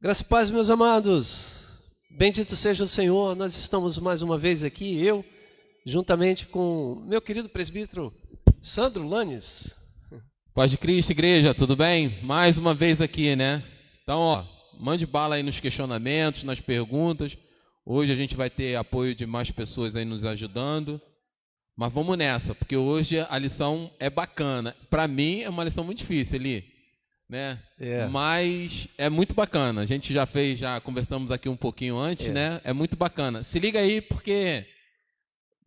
Graça e paz, meus amados. Bendito seja o Senhor. Nós estamos mais uma vez aqui, eu, juntamente com meu querido presbítero Sandro Lanes. Paz de Cristo, igreja, tudo bem? Mais uma vez aqui, né? Então, mande bala aí nos questionamentos, nas perguntas. Hoje a gente vai ter apoio de mais pessoas aí nos ajudando. Mas vamos nessa, porque hoje a lição é bacana. Para mim é uma lição muito difícil, Eli, né? Mas é muito bacana. A gente já conversamos aqui um pouquinho antes, né? É muito bacana. Se liga aí porque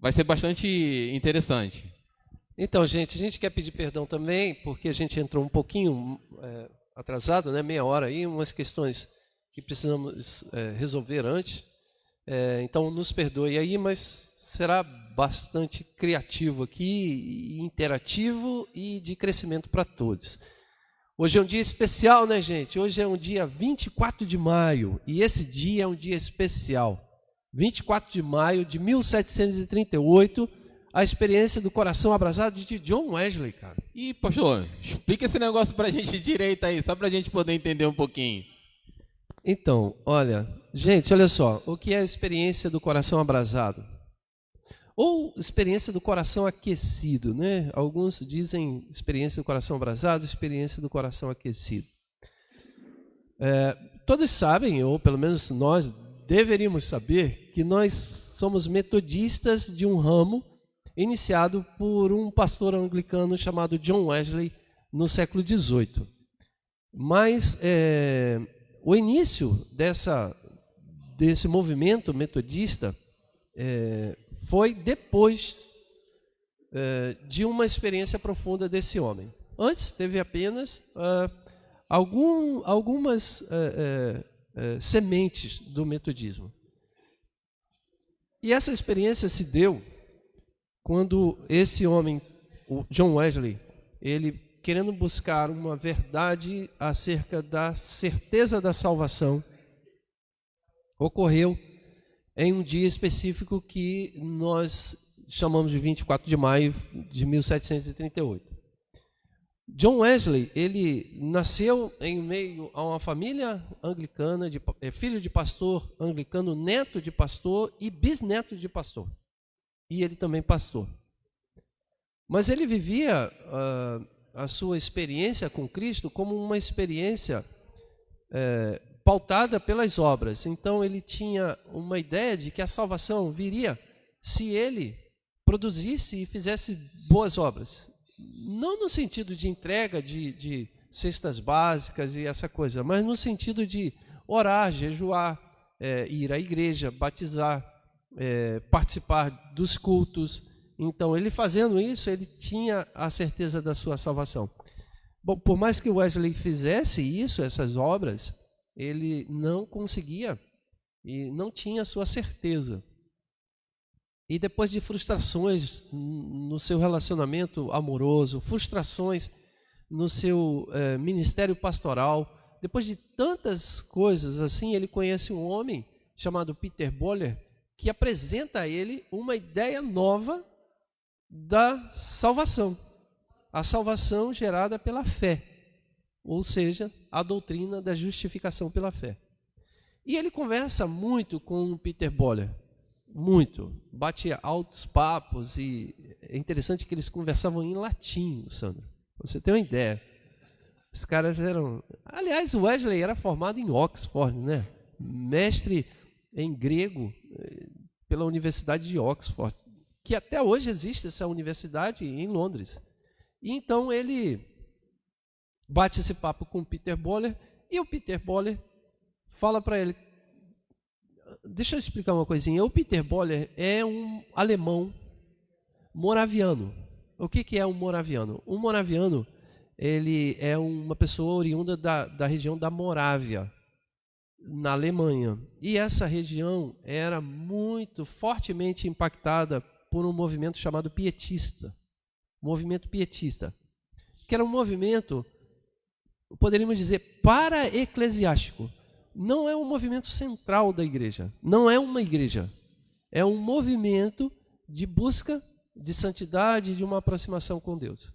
vai ser bastante interessante. Então, gente, a gente quer pedir perdão também, porque a gente entrou um pouquinho atrasado, né? Meia hora aí, umas questões que precisamos resolver antes. Então, nos perdoe aí, mas será bastante criativo aqui, interativo e de crescimento para todos. Hoje é um dia especial, né, gente? Hoje é um dia 24 de maio, e esse dia é um dia especial. 24 de maio de 1738, a experiência do coração abrasado de John Wesley, cara. E, pastor, explica esse negócio pra gente direito aí, só pra gente poder entender um pouquinho. Então, olha, gente, olha só, o que é a experiência do coração abrasado? Ou experiência do coração aquecido, né? Alguns dizem experiência do coração abrasado, experiência do coração aquecido. Todos sabem, ou pelo menos nós deveríamos saber, que nós somos metodistas de um ramo iniciado por um pastor anglicano chamado John Wesley no século XVIII. Mas o início desse movimento metodista foi depois de uma experiência profunda desse homem. Antes teve apenas algumas sementes do metodismo. E essa experiência se deu quando esse homem, o John Wesley, ele querendo buscar uma verdade acerca da certeza da salvação, ocorreu em um dia específico que nós chamamos de 24 de maio de 1738. John Wesley, ele nasceu em meio a uma família anglicana, filho de pastor anglicano, neto de pastor e bisneto de pastor. E ele também pastor. Mas ele vivia a sua experiência com Cristo como uma experiência pautada pelas obras. Então ele tinha uma ideia de que a salvação viria se ele produzisse e fizesse boas obras. Não no sentido de entrega de cestas básicas e essa coisa, mas no sentido de orar, jejuar, ir à igreja, batizar, participar dos cultos. Então ele fazendo isso, ele tinha a certeza da sua salvação. Bom, por mais que Wesley fizesse isso, essas obras, ele não conseguia e não tinha a sua certeza. E depois de frustrações no seu relacionamento amoroso, frustrações no seu ministério pastoral, depois de tantas coisas assim, ele conhece um homem chamado Peter Boller, que apresenta a ele uma ideia nova da salvação. A salvação gerada pela fé, ou seja, a doutrina da justificação pela fé. E ele conversa muito com o Peter Boller, muito, bate altos papos, e é interessante que eles conversavam em latim, Sandro, pra você ter uma ideia. Os caras eram... Aliás, o Wesley era formado em Oxford, né? Mestre em grego pela Universidade de Oxford, que até hoje existe essa universidade em Londres. E então ele bate esse papo com o Peter Boller, e o Peter Boller fala para ele... Deixa eu explicar uma coisinha. O Peter Boller é um alemão moraviano. O que é um moraviano? Um moraviano, ele é uma pessoa oriunda da região da Morávia, na Alemanha. E essa região era muito fortemente impactada por um movimento chamado pietista. Movimento pietista, que era um movimento, poderíamos dizer, para-eclesiástico. Não é um movimento central da igreja, não é uma igreja, é um movimento de busca de santidade, de uma aproximação com Deus.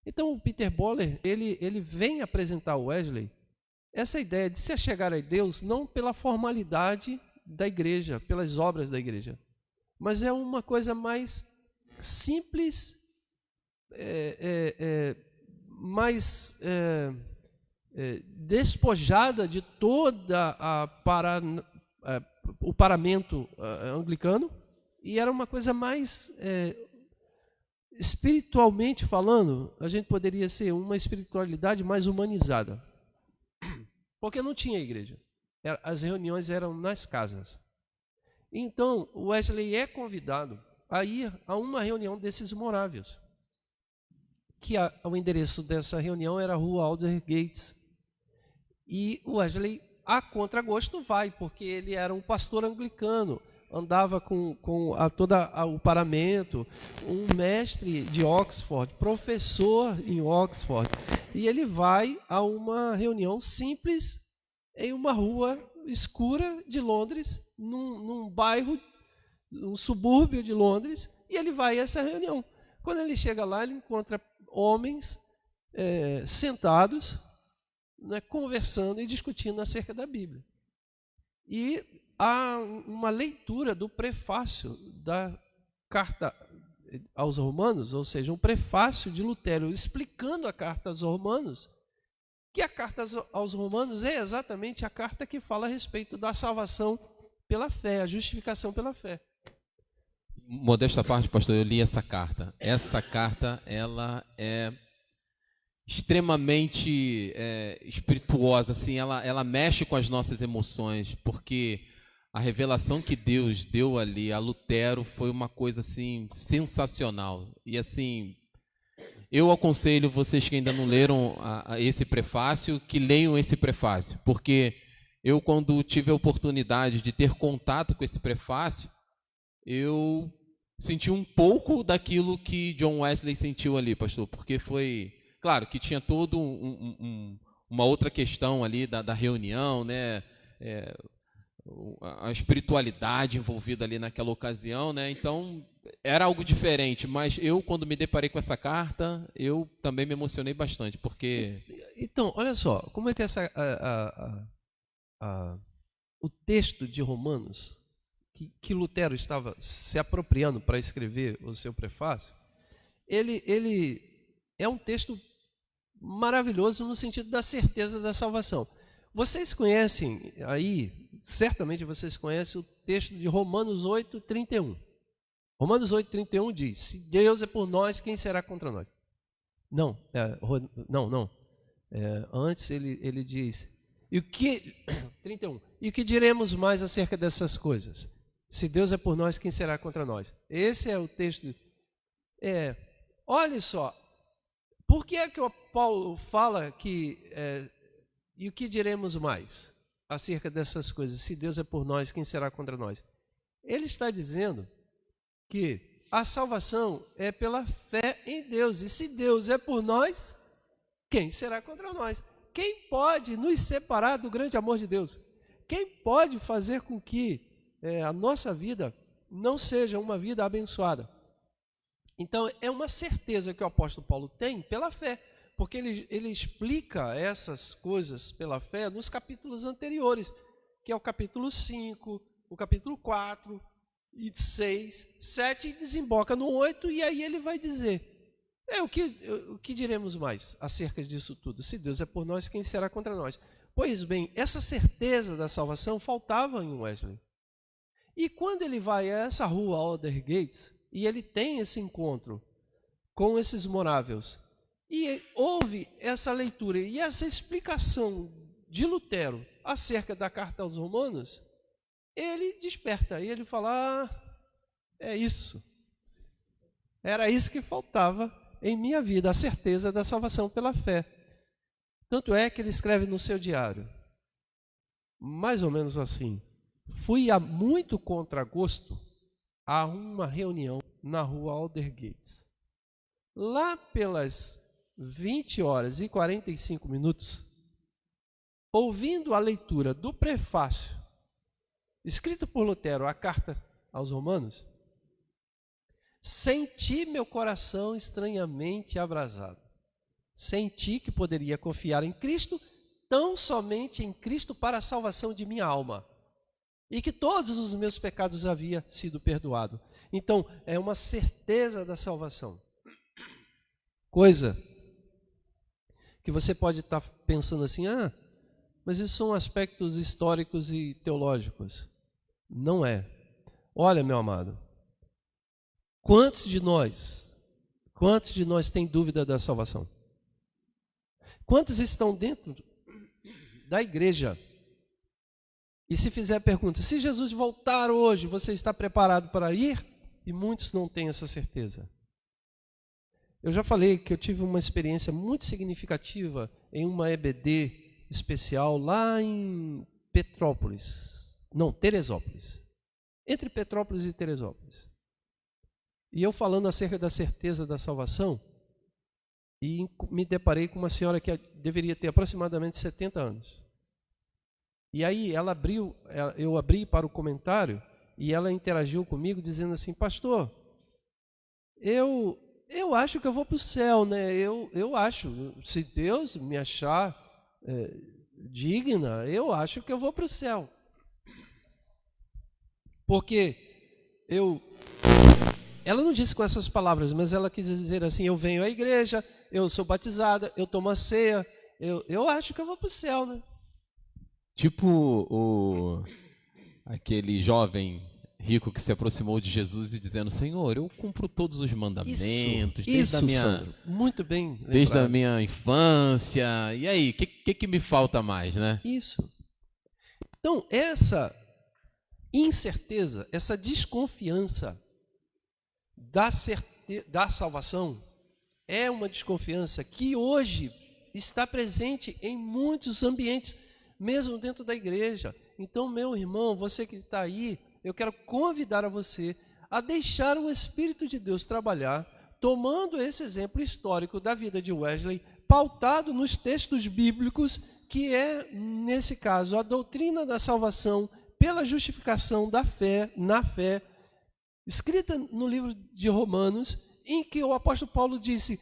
Então o Peter Boller, ele vem apresentar o Wesley essa ideia de se achegar a Deus não pela formalidade da igreja, pelas obras da igreja, mas é uma coisa mais simples, mais despojada de toda o paramento anglicano, e era uma coisa mais, espiritualmente falando, a gente poderia ser uma espiritualidade mais humanizada, porque não tinha igreja, as reuniões eram nas casas. Então, o Wesley é convidado a ir a uma reunião desses moráveis, que o endereço dessa reunião era a Rua Aldersgate. E o Wesley, a contragosto, vai, porque ele era um pastor anglicano, andava com todo o paramento, um mestre de Oxford, professor em Oxford, e ele vai a uma reunião simples em uma rua escura de Londres, num bairro, num subúrbio de Londres, e ele vai a essa reunião. Quando ele chega lá, ele encontra homens sentados, né, conversando e discutindo acerca da Bíblia. E há uma leitura do prefácio da carta aos Romanos, ou seja, um prefácio de Lutero explicando a carta aos Romanos, que a carta aos Romanos é exatamente a carta que fala a respeito da salvação pela fé, a justificação pela fé. Modesta parte, pastor, eu li essa carta. Essa carta, ela é extremamente espirituosa, assim, ela mexe com as nossas emoções, porque a revelação que Deus deu ali a Lutero foi uma coisa assim sensacional. E assim, eu aconselho vocês que ainda não leram esse prefácio, que leiam esse prefácio, porque eu, quando tive a oportunidade de ter contato com esse prefácio, eu senti um pouco daquilo que John Wesley sentiu ali, pastor, porque foi, claro, que tinha todo uma outra questão ali da reunião, né, a espiritualidade envolvida ali naquela ocasião, né, então era algo diferente, mas eu, quando me deparei com essa carta, eu também me emocionei bastante, porque... Então, olha só, como é que o texto de Romanos, que Lutero estava se apropriando para escrever o seu prefácio, ele é um texto maravilhoso no sentido da certeza da salvação. Vocês conhecem aí, certamente vocês conhecem o texto de Romanos 8:31. Romanos 8:31 diz: se Deus é por nós, quem será contra nós? Não. Antes ele diz: 31. E o que diremos mais acerca dessas coisas? Se Deus é por nós, quem será contra nós? Esse é o texto. Olha só, por que é que o Paulo fala que e o que diremos mais acerca dessas coisas? Se Deus é por nós, quem será contra nós? Ele está dizendo que a salvação é pela fé em Deus. E se Deus é por nós, quem será contra nós? Quem pode nos separar do grande amor de Deus? Quem pode fazer com que a nossa vida não seja uma vida abençoada? Então, é uma certeza que o apóstolo Paulo tem pela fé, porque ele explica essas coisas pela fé nos capítulos anteriores, que é o capítulo 5, o capítulo 4, e 6, 7, e desemboca no 8, e aí ele vai dizer, o que diremos mais acerca disso tudo? Se Deus é por nós, quem será contra nós? Pois bem, essa certeza da salvação faltava em Wesley. E quando ele vai a essa rua Aldersgate, e ele tem esse encontro com esses moráveis, e ouve essa leitura e essa explicação de Lutero acerca da carta aos Romanos, ele desperta, e ele fala, é isso. Era isso que faltava em minha vida, a certeza da salvação pela fé. Tanto é que ele escreve no seu diário, mais ou menos assim: fui a muito contragosto a uma reunião na rua Aldersgate. Lá pelas 20h45, ouvindo a leitura do prefácio escrito por Lutero à carta aos Romanos, senti meu coração estranhamente abrasado. Senti que poderia confiar em Cristo tão somente em Cristo para a salvação de minha alma, e que todos os meus pecados haviam sido perdoados. Então, é uma certeza da salvação. Coisa que você pode estar pensando assim, mas isso são aspectos históricos e teológicos. Não é. Olha, meu amado, quantos de nós têm dúvida da salvação? Quantos estão dentro da igreja? E se fizer a pergunta, se Jesus voltar hoje, você está preparado para ir? E muitos não têm essa certeza. Eu já falei que eu tive uma experiência muito significativa em uma EBD especial lá em Teresópolis. Entre Petrópolis e Teresópolis. E eu falando acerca da certeza da salvação, e me deparei com uma senhora que deveria ter aproximadamente 70 anos. E aí eu abri para o comentário e ela interagiu comigo dizendo assim, pastor, eu acho que eu vou para o céu, né? Eu acho, se Deus me achar digna, eu acho que eu vou para o céu. Porque ela não disse com essas palavras, mas ela quis dizer assim, eu venho à igreja, eu sou batizada, eu tomo a ceia, eu acho que eu vou para o céu, né? Tipo aquele jovem rico que se aproximou de Jesus e dizendo, Senhor, eu cumpro todos os mandamentos, Sandro, muito bem lembrado. Desde a minha infância. E aí, o que me falta mais, né? Isso. Então, essa incerteza, essa desconfiança da salvação é uma desconfiança que hoje está presente em muitos ambientes, mesmo dentro da igreja. Então, meu irmão, você que está aí, eu quero convidar a você a deixar o Espírito de Deus trabalhar, tomando esse exemplo histórico da vida de Wesley, pautado nos textos bíblicos, que é, nesse caso, a doutrina da salvação pela justificação da fé, na fé, escrita no livro de Romanos, em que o apóstolo Paulo disse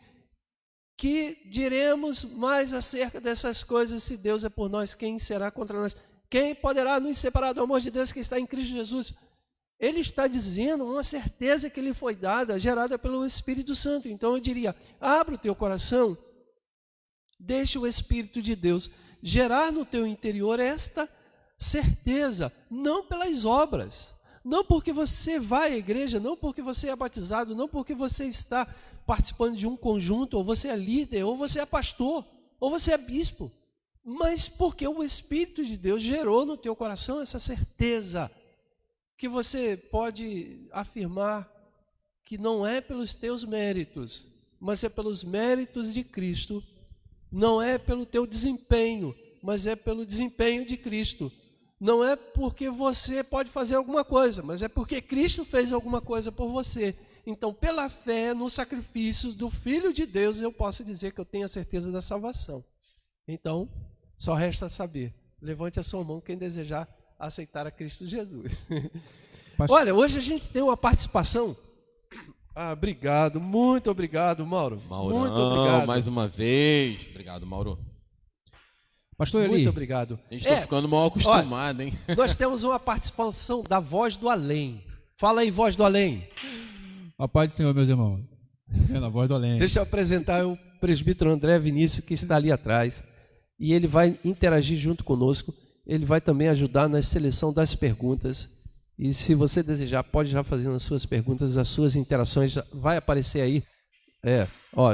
que diremos mais acerca dessas coisas, se Deus é por nós, quem será contra nós? Quem poderá nos separar do amor de Deus que está em Cristo Jesus? Ele está dizendo uma certeza que lhe foi dada, gerada pelo Espírito Santo. Então eu diria, abre o teu coração, deixa o Espírito de Deus gerar no teu interior esta certeza, não pelas obras, não porque você vai à igreja, não porque você é batizado, não porque você está participando de um conjunto, ou você é líder, ou você é pastor, ou você é bispo, mas porque o Espírito de Deus gerou no teu coração essa certeza, que você pode afirmar que não é pelos teus méritos, mas é pelos méritos de Cristo, não é pelo teu desempenho, mas é pelo desempenho de Cristo. Não é porque você pode fazer alguma coisa, mas é porque Cristo fez alguma coisa por você. Então, pela fé no sacrifício do Filho de Deus, eu posso dizer que eu tenho a certeza da salvação. Então, só resta saber. Levante a sua mão quem desejar aceitar a Cristo Jesus. Olha, hoje a gente tem uma participação. Obrigado, muito obrigado, Mauro. Maurão, muito obrigado. Mais uma vez. Obrigado, Mauro. Pastor Eli. Muito obrigado. A gente está ficando mal acostumado, hein? Nós temos uma participação da Voz do Além. Fala aí, Voz do Além. A paz do Senhor, meus irmãos. Na Voz do Além. Deixa eu apresentar o presbítero André Vinícius, que está ali atrás. E ele vai interagir junto conosco. Ele vai também ajudar na seleção das perguntas. E se você desejar, pode já fazer as suas perguntas, as suas interações. Vai aparecer aí.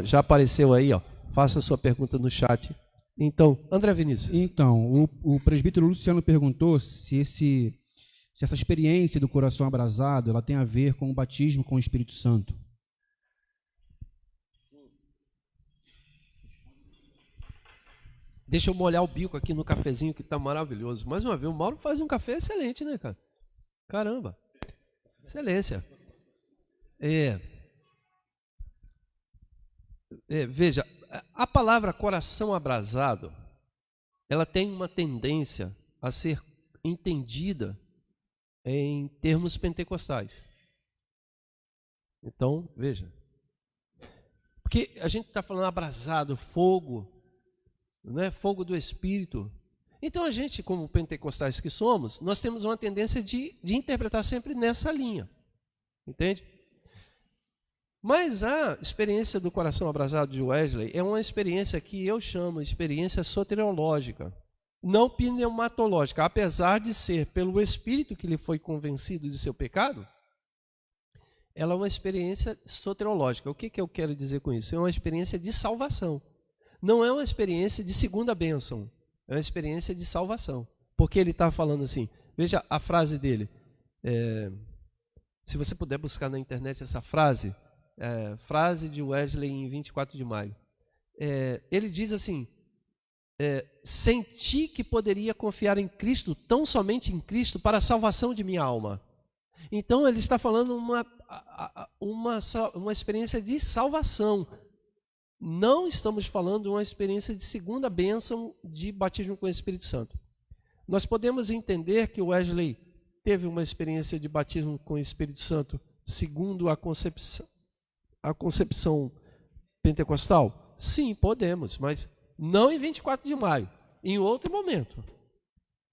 Já apareceu aí, ó. Faça a sua pergunta no chat. Então, André Vinícius. Então, o presbítero Luciano perguntou se essa experiência do coração abrasado, ela tem a ver com o batismo com o Espírito Santo. Deixa eu molhar o bico aqui no cafezinho que está maravilhoso. Mais uma vez, o Mauro faz um café excelente, né, cara? Caramba. Excelência. Veja, a palavra coração abrasado, ela tem uma tendência a ser entendida em termos pentecostais. Então, veja. Porque a gente está falando abrasado, fogo. né? Fogo do Espírito. Então a gente, como pentecostais que somos, nós temos uma tendência de interpretar sempre nessa linha, entende? Mas a experiência do coração abrasado de Wesley é uma experiência que eu chamo de experiência soteriológica, não pneumatológica, apesar de ser pelo Espírito que ele foi convencido de seu pecado, ela é uma experiência soteriológica. O que eu quero dizer com isso? É uma experiência de salvação. Não é uma experiência de segunda bênção, é uma experiência de salvação. Porque ele está falando assim, veja a frase dele, se você puder buscar na internet essa frase, frase de Wesley em 24 de maio, ele diz assim, senti que poderia confiar em Cristo, tão somente em Cristo, para a salvação de minha alma. Então ele está falando uma experiência de salvação. Não estamos falando uma experiência de segunda bênção de batismo com o Espírito Santo. Nós podemos entender que Wesley teve uma experiência de batismo com o Espírito Santo segundo a concepção pentecostal? Sim, podemos, mas não em 24 de maio, em outro momento,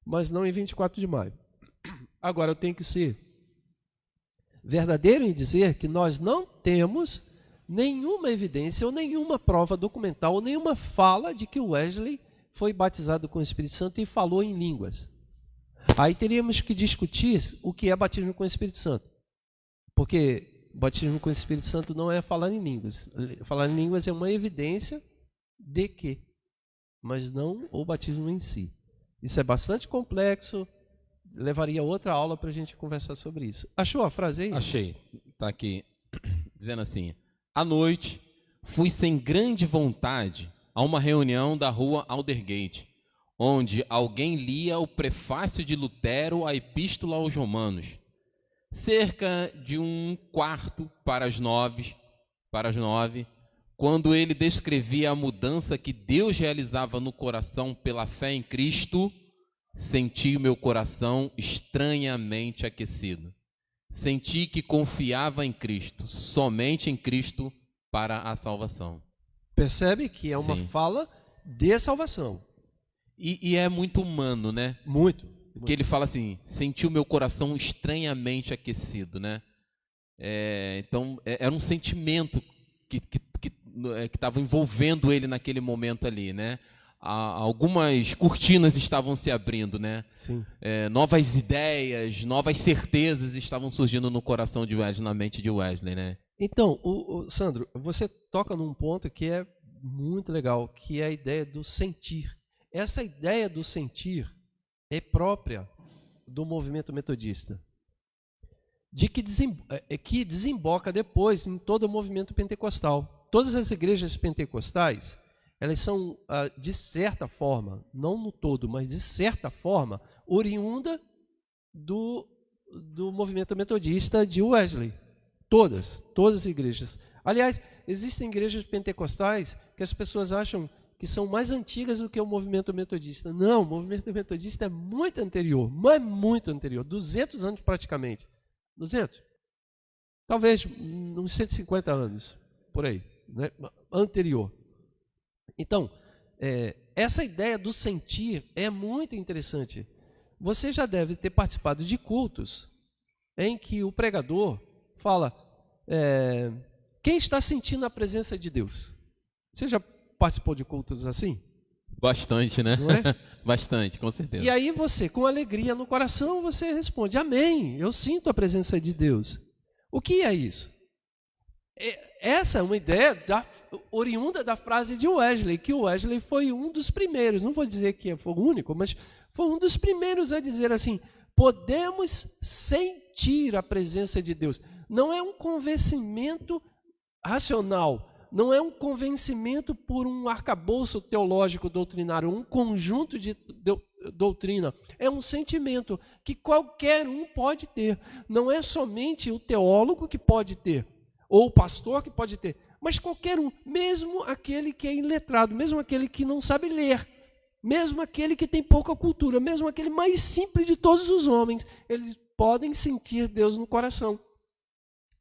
mas não em 24 de maio. Agora eu tenho que ser verdadeiro em dizer que nós não temos nenhuma evidência ou nenhuma prova documental ou nenhuma fala de que o Wesley foi batizado com o Espírito Santo e falou em línguas. Aí teríamos que discutir o que é batismo com o Espírito Santo, porque batismo com o Espírito Santo não é falar em línguas. Falar em línguas é uma evidência de que, mas não o batismo em si. Isso é bastante complexo, levaria outra aula para a gente conversar sobre isso. Achou a frase aí? Achei. Está aqui, dizendo assim: à noite, fui sem grande vontade a uma reunião da rua Aldergate, onde alguém lia o prefácio de Lutero à Epístola aos Romanos. Cerca de 1/4 para as 9, quando ele descrevia a mudança que Deus realizava no coração pela fé em Cristo, senti o meu coração estranhamente aquecido. Senti que confiava em Cristo, somente em Cristo, para a salvação. Percebe que é uma Sim. fala de salvação. E é muito humano, né? Muito. Que ele fala assim, senti o meu coração estranhamente aquecido, né? Então, era um sentimento que estava envolvendo ele naquele momento ali, né? Algumas cortinas estavam se abrindo, né? Sim. Novas ideias, novas certezas estavam surgindo no coração de Wesley, na mente de Wesley, né? Então, Sandro, você toca num ponto que é muito legal, que é a ideia do sentir. Essa ideia do sentir é própria do movimento metodista, que desemboca depois em todo o movimento pentecostal. Todas as igrejas pentecostais, elas são, de certa forma, não no todo, mas de certa forma, oriunda do movimento metodista de Wesley. Todas as igrejas. Aliás, existem igrejas pentecostais que as pessoas acham que são mais antigas do que o movimento metodista. Não, o movimento metodista é muito anterior, mas muito anterior, 200 anos praticamente. 200? Talvez uns 150 anos, por aí, né? Anterior. Então, essa ideia do sentir é muito interessante. Você já deve ter participado de cultos em que o pregador fala, quem está sentindo a presença de Deus? Você já participou de cultos assim? Bastante, né? Não é? Bastante, com certeza. E aí você, com alegria no coração, você responde, amém, eu sinto a presença de Deus. O que é isso? Essa é uma ideia oriunda da frase de Wesley, que o Wesley foi um dos primeiros, não vou dizer que foi o único, mas foi um dos primeiros a dizer assim, podemos sentir a presença de Deus. Não é um convencimento racional, não é um convencimento por um arcabouço teológico doutrinário, um conjunto de doutrina. É um sentimento que qualquer um pode ter. Não é somente o teólogo que pode ter, ou o pastor que pode ter, mas qualquer um, mesmo aquele que é iletrado, mesmo aquele que não sabe ler, mesmo aquele que tem pouca cultura, mesmo aquele mais simples de todos os homens, eles podem sentir Deus no coração.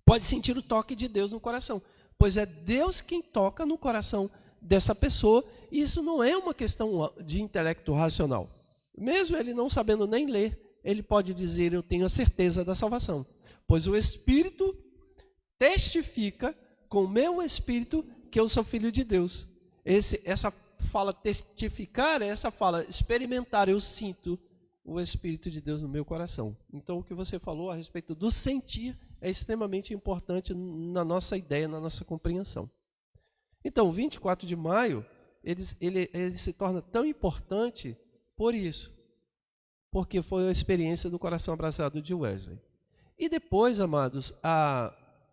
Pode sentir o toque de Deus no coração, pois é Deus quem toca no coração dessa pessoa isso não é uma questão de intelecto racional. Mesmo ele não sabendo nem ler, ele pode dizer: eu tenho a certeza da salvação, pois o Espírito testifica com o meu espírito que eu sou filho de Deus. Essa fala testificar, essa fala experimentar, eu sinto o Espírito de Deus no meu coração. Então, o que você falou a respeito do sentir é extremamente importante na nossa ideia, na nossa compreensão. Então, o 24 de maio, ele se torna tão importante por isso, porque foi a experiência do coração abraçado de Wesley. E depois, amados,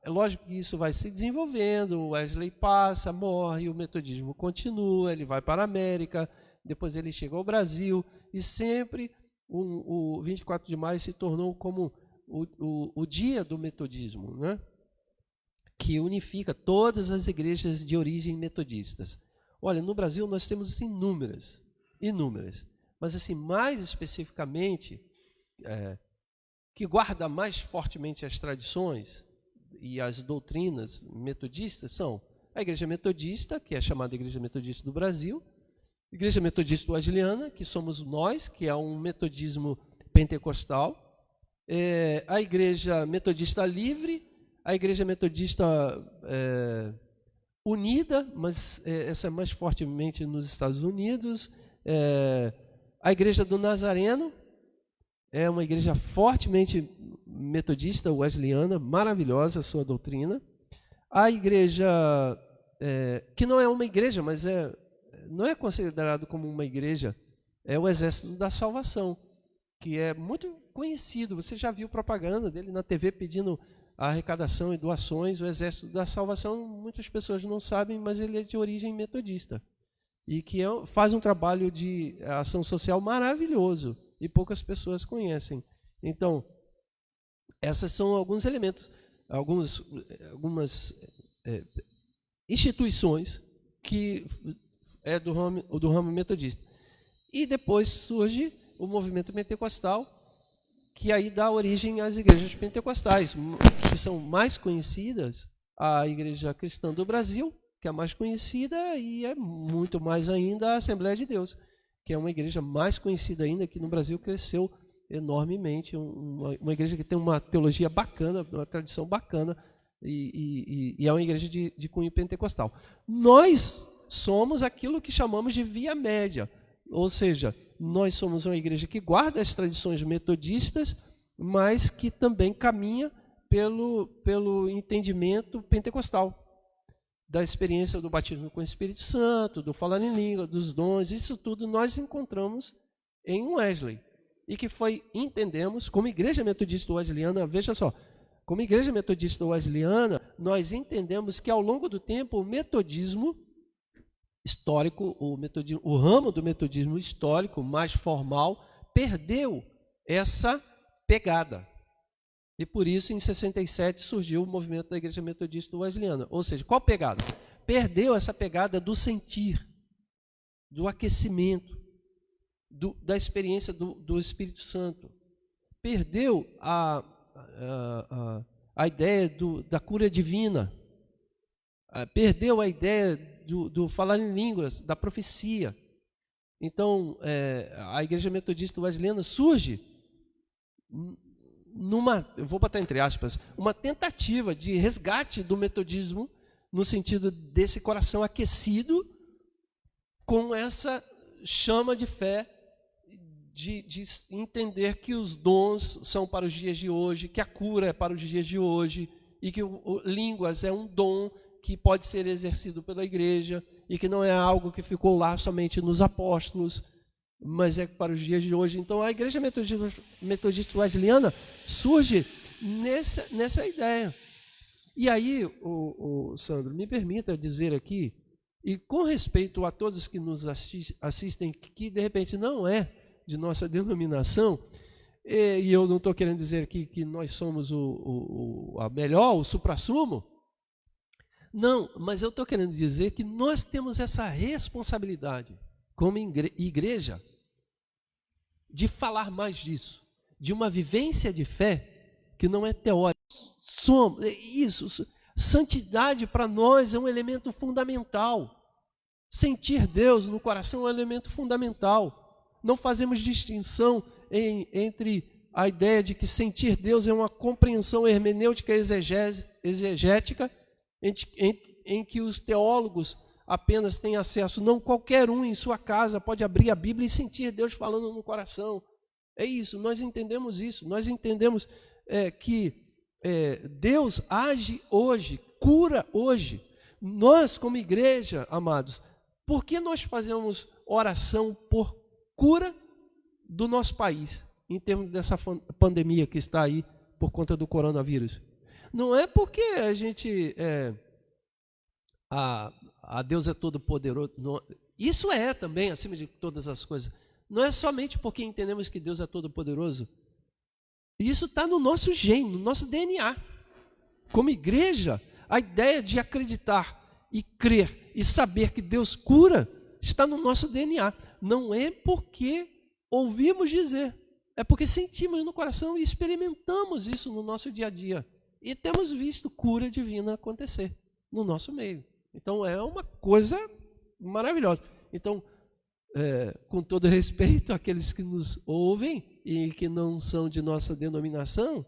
é lógico que isso vai se desenvolvendo, o Wesley passa, morre, o metodismo continua, ele vai para a América, depois ele chega ao Brasil, e sempre o 24 de maio se tornou como o dia do metodismo, né? Que unifica todas as igrejas de origem metodistas. Olha, no Brasil nós temos inúmeras, mas assim, mais especificamente, que guarda mais fortemente as tradições e as doutrinas metodistas são a Igreja Metodista, que é chamada Igreja Metodista do Brasil, Igreja Metodista Wesleyana, que somos nós, que é um metodismo pentecostal, a Igreja Metodista Livre, a Igreja Metodista Unida, mas essa é mais fortemente nos Estados Unidos, a Igreja do Nazareno, é uma igreja fortemente metodista, wesleyana, maravilhosa a sua doutrina. A igreja, que não é uma igreja, mas não é considerado como uma igreja, é o Exército da Salvação, que é muito conhecido. Você já viu propaganda dele na TV pedindo arrecadação e doações. O Exército da Salvação, muitas pessoas não sabem, mas ele é de origem metodista e que faz um trabalho de ação social maravilhoso e poucas pessoas conhecem. Então, esses são alguns elementos, algumas instituições que é do ramo metodista. E depois surge o movimento pentecostal, que aí dá origem às igrejas pentecostais, que são mais conhecidas, a Igreja Cristã do Brasil, que é a mais conhecida, e é muito mais ainda a Assembleia de Deus, que é uma igreja mais conhecida ainda, que no Brasil cresceu enormemente, uma igreja que tem uma teologia bacana, uma tradição bacana, e é uma igreja de cunho pentecostal. Nós somos aquilo que chamamos de via média, ou seja, nós somos uma igreja que guarda as tradições metodistas, mas que também caminha pelo entendimento pentecostal, da experiência do batismo com o Espírito Santo, do falar em língua, dos dons, isso tudo nós encontramos em Wesley. E que entendemos, como Igreja Metodista Wesleyana, veja só, como Igreja Metodista Wesleyana, nós entendemos que ao longo do tempo o metodismo histórico, o ramo do metodismo histórico, mais formal, perdeu essa pegada. E por isso, em 67, surgiu o movimento da Igreja Metodista Wesleyana. Ou seja, qual pegada? Perdeu essa pegada do sentir, do aquecimento, da experiência do Espírito Santo. Perdeu a ideia da cura divina. Perdeu a ideia do falar em línguas, da profecia. Então, a Igreja Metodista Wesleyana surge eu vou botar entre aspas, uma tentativa de resgate do metodismo no sentido desse coração aquecido com essa chama de fé, de entender que os dons são para os dias de hoje, que a cura é para os dias de hoje, e que línguas é um dom que pode ser exercido pela igreja, e que não é algo que ficou lá somente nos apóstolos, mas é para os dias de hoje. Então, a Igreja Metodista Wesleyana surge nessa ideia. E aí, Sandro, me permita dizer aqui, e com respeito a todos que nos assistem, que de repente não é de nossa denominação, e eu não estou querendo dizer aqui que nós somos a melhor, o suprassumo, não, mas eu estou querendo dizer que nós temos essa responsabilidade, como igreja, de falar mais disso, de uma vivência de fé que não é teórica. Santidade para nós é um elemento fundamental. Sentir Deus no coração é um elemento fundamental. Não fazemos distinção entre a ideia de que sentir Deus é uma compreensão hermenêutica exegética, em que os teólogos apenas têm acesso. Não, qualquer um em sua casa pode abrir a Bíblia e sentir Deus falando no coração. É isso, nós entendemos isso. Nós entendemos que Deus age hoje, cura hoje. Nós, como igreja, amados, por que nós fazemos oração por cura do nosso país, em termos dessa pandemia que está aí por conta do coronavírus? Não é porque a gente... a Deus é todo poderoso. Isso é também, acima de todas as coisas. Não é somente porque entendemos que Deus é todo poderoso. Isso está no nosso gene, no nosso DNA. Como igreja, a ideia de acreditar e crer e saber que Deus cura está no nosso DNA. Não é porque ouvimos dizer, é porque sentimos no coração e experimentamos isso no nosso dia a dia. E temos visto cura divina acontecer no nosso meio. Então é uma coisa maravilhosa. Então, com todo respeito àqueles que nos ouvem e que não são de nossa denominação,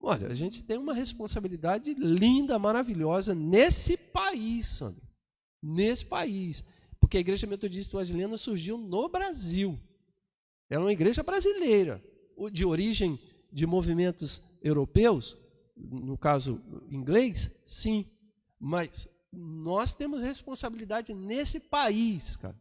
olha, a gente tem uma responsabilidade linda, maravilhosa nesse país, Sandro. Nesse país. Porque a Igreja Metodista Wesleyana surgiu no Brasil. Ela é uma igreja brasileira, de origem de movimentos europeus, no caso inglês, sim. Mas nós temos responsabilidade nesse país, cara.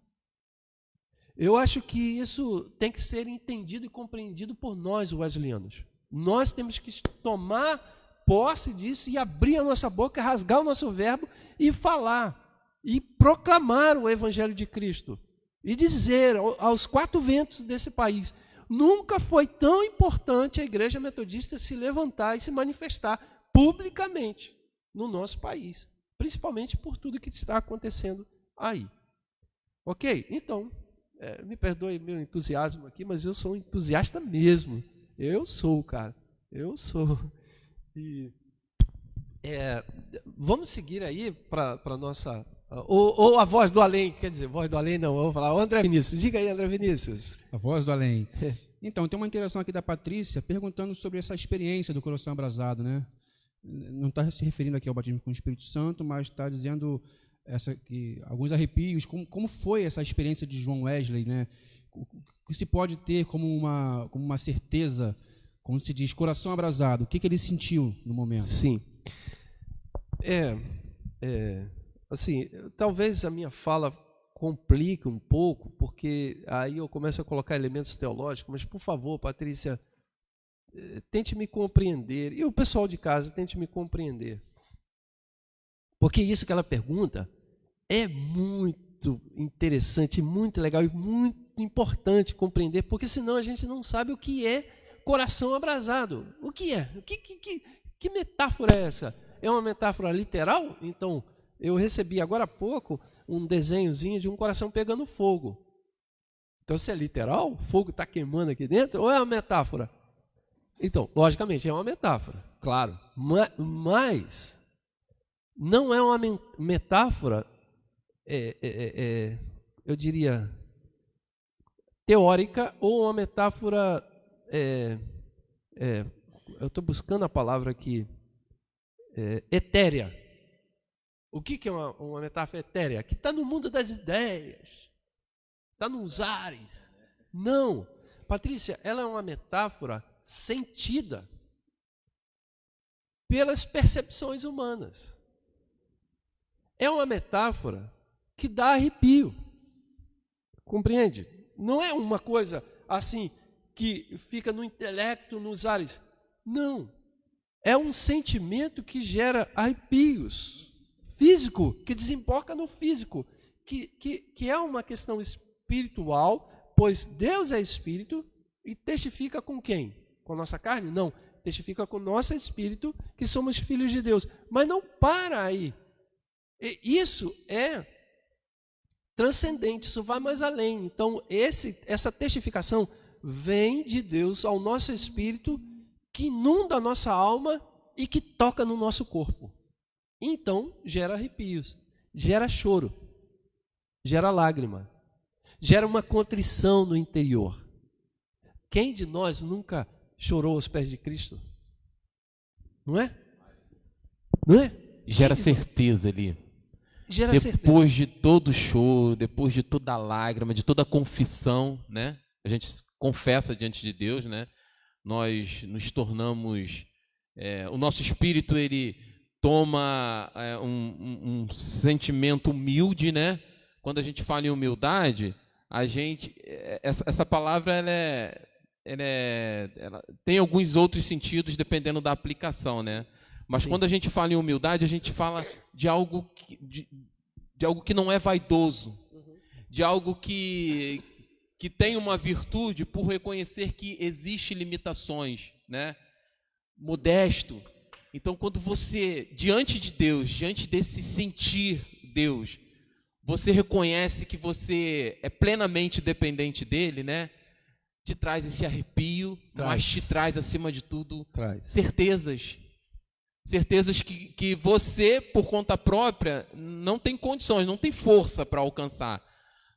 Eu acho que isso tem que ser entendido e compreendido por nós, wesleyanos. Nós temos que tomar posse disso e abrir a nossa boca, rasgar o nosso verbo e falar, e proclamar o Evangelho de Cristo. E dizer aos quatro ventos desse país, nunca foi tão importante a Igreja Metodista se levantar e se manifestar publicamente no nosso país. Principalmente por tudo que está acontecendo aí. Ok? Então, me perdoe meu entusiasmo aqui, mas eu sou um entusiasta mesmo. Eu sou, cara. Eu sou. E, vamos seguir aí para a nossa... Ou a voz do além, quer dizer, voz do além não, vamos falar. O André Vinícius, diga aí, André Vinícius. A voz do além. Então, tem uma interação aqui da Patrícia perguntando sobre essa experiência do coração abrasado, né? Não está se referindo aqui ao batismo com o Espírito Santo, mas está dizendo que alguns arrepios, como foi essa experiência de John Wesley, né? O que se pode ter como uma certeza, como se diz, coração abrasado, o que ele sentiu no momento? Sim. Assim, talvez a minha fala complique um pouco, porque aí eu começo a colocar elementos teológicos, mas, por favor, Patrícia, tente me compreender, e o pessoal de casa tente me compreender, porque isso que ela pergunta é muito interessante, muito legal e muito importante compreender, porque senão a gente não sabe o que é coração abrasado. O que é? Que metáfora é essa? É uma metáfora literal? Então, eu recebi agora há pouco um desenhozinho de um coração pegando fogo. Então, se é literal, o fogo está queimando aqui dentro, ou é uma metáfora? Então, logicamente, é uma metáfora, claro. Mas não é uma metáfora, eu diria, teórica, ou uma metáfora, eu estou buscando a palavra aqui, etérea. O que é uma metáfora etérea? Que está no mundo das ideias, está nos ares. Não, Patrícia, ela é uma metáfora sentida pelas percepções humanas. É uma metáfora que dá arrepio. Compreende? Não é uma coisa assim que fica no intelecto, nos ares. Não. É um sentimento que gera arrepios. Físico, que desemboca no físico. Que é uma questão espiritual, pois Deus é espírito e testifica com quem? Com a nossa carne? Não. Testifica com o nosso espírito que somos filhos de Deus. Mas não para aí. Isso é transcendente, isso vai mais além. Então, essa testificação vem de Deus ao nosso espírito, que inunda a nossa alma e que toca no nosso corpo. Então, gera arrepios, gera choro, gera lágrima, gera uma contrição no interior. Quem de nós nunca chorou aos pés de Cristo? Não é? Não é? Gera certeza ali. Gera Depois de todo o choro, depois de toda a lágrima, de toda a confissão, né? A gente confessa diante de Deus, né? Nós nos tornamos, o nosso espírito ele toma um sentimento humilde, né? Quando a gente fala em humildade, a gente essa palavra ela tem alguns outros sentidos dependendo da aplicação, né? Mas sim, quando a gente fala em humildade, a gente fala de algo de algo que não é vaidoso, de algo que tem uma virtude por reconhecer que existem limitações, né? Modesto. Então, quando você, diante de Deus, diante desse sentir Deus, você reconhece que você é plenamente dependente dele, né? Te traz esse arrepio, mas te traz, acima de tudo, certezas. Certezas que você, por conta própria, não tem condições, não tem força para alcançar.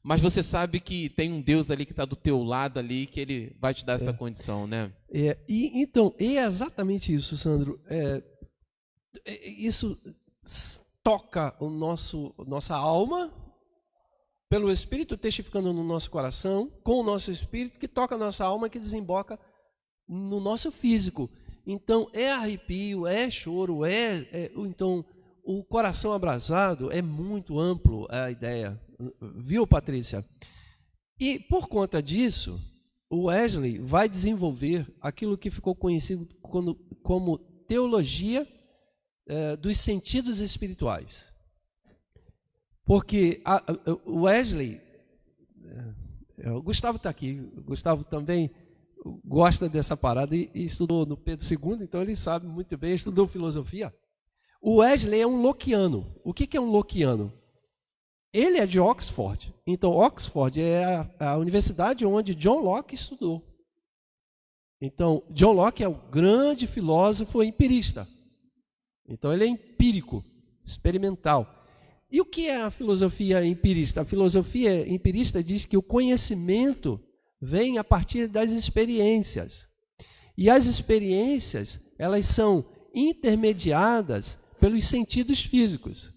Mas você sabe que tem um Deus ali que está do teu lado ali, que ele vai te dar essa condição, né? Então, é exatamente isso, Sandro. Isso toca nossa alma, pelo Espírito testificando no nosso coração, com o nosso Espírito, que toca a nossa alma, que desemboca no nosso físico. Então, é arrepio, é choro, então, o coração abrasado é muito amplo a ideia, viu, Patrícia? E, por conta disso, o Wesley vai desenvolver aquilo que ficou conhecido como teologia dos sentidos espirituais. Porque o Wesley, o Gustavo está aqui, o Gustavo também gosta dessa parada e estudou no Pedro II, então ele sabe muito bem, estudou filosofia. O Wesley é um Lockeano. O que é um Lockeano? Ele é de Oxford. Então, Oxford é a universidade onde John Locke estudou. Então, John Locke é o grande filósofo empirista. Então, ele é empírico, experimental. E o que é a filosofia empirista? A filosofia empirista diz que o conhecimento vem a partir das experiências. E as experiências, elas são intermediadas pelos sentidos físicos.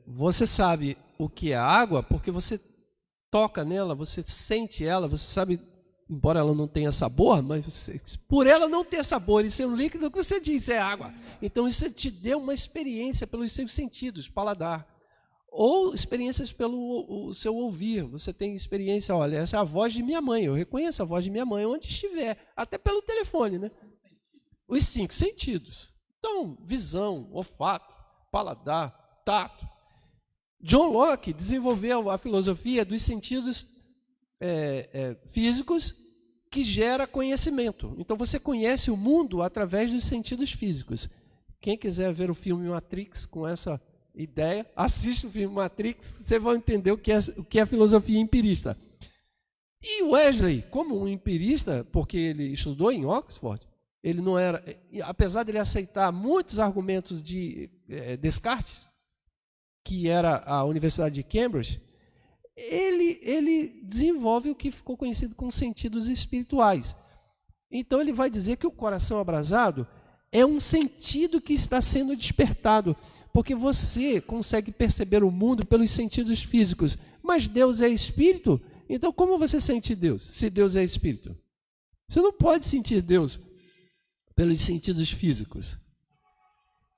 Você sabe o que é água porque você toca nela, você sente ela, você sabe, embora ela não tenha sabor, mas por ela não ter sabor e ser um líquido, que você diz é água. Então isso te deu uma experiência pelos seus sentidos, paladar. Ou experiências pelo seu ouvir. Você tem experiência, olha, essa é a voz de minha mãe, eu reconheço a voz de minha mãe onde estiver, até pelo telefone, né? Os 5 sentidos. Então, visão, olfato, paladar, tato. John Locke desenvolveu a filosofia dos sentidos físicos que gera conhecimento. Então, você conhece o mundo através dos sentidos físicos. Quem quiser ver o filme Matrix com essa ideia, assiste o filme Matrix, você vai entender o que é a filosofia empirista. E Wesley, como um empirista, porque ele estudou em Oxford, ele não era, apesar de ele aceitar muitos argumentos de Descartes, que era a Universidade de Cambridge, ele desenvolve o que ficou conhecido como sentidos espirituais. Então ele vai dizer que o coração abrasado é um sentido que está sendo despertado, porque você consegue perceber o mundo pelos sentidos físicos, mas Deus é espírito, então como você sente Deus, se Deus é espírito? Você não pode sentir Deus pelos sentidos físicos.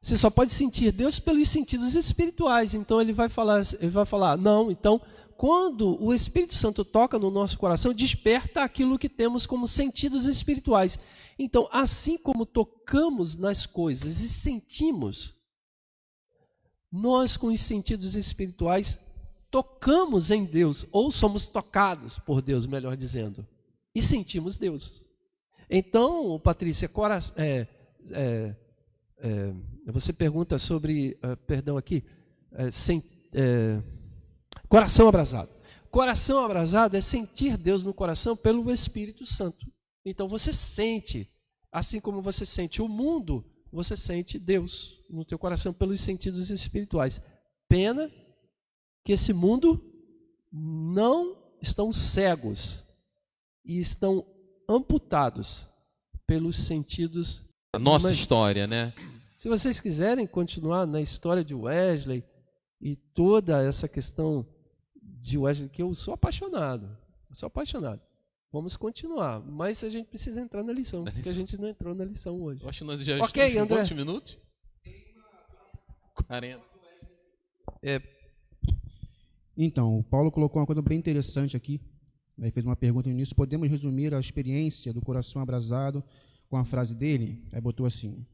Você só pode sentir Deus pelos sentidos espirituais. Então ele vai falar, não, então, quando o Espírito Santo toca no nosso coração, desperta aquilo que temos como sentidos espirituais. Então, assim como tocamos nas coisas e sentimos, nós com os sentidos espirituais tocamos em Deus, ou somos tocados por Deus, melhor dizendo, e sentimos Deus. Então, Patrícia, você pergunta sobre, coração abrasado. Coração abrasado é sentir Deus no coração pelo Espírito Santo. Então você sente, assim como você sente o mundo, você sente Deus no teu coração pelos sentidos espirituais. Pena que esse mundo não estão cegos e estão amputados pelos sentidos. A nossa história, né? Se vocês quiserem continuar na história de Wesley e toda essa questão de Wesley, que eu sou apaixonado, vamos continuar, mas a gente precisa entrar na lição, porque a gente não entrou na lição hoje. Eu acho que nós já Ok, estamos André. quantos minutos? 40. Então, o Paulo colocou uma coisa bem interessante aqui. Ele fez uma pergunta no início. Podemos resumir a experiência do coração abrasado com a frase dele? Aí botou assim,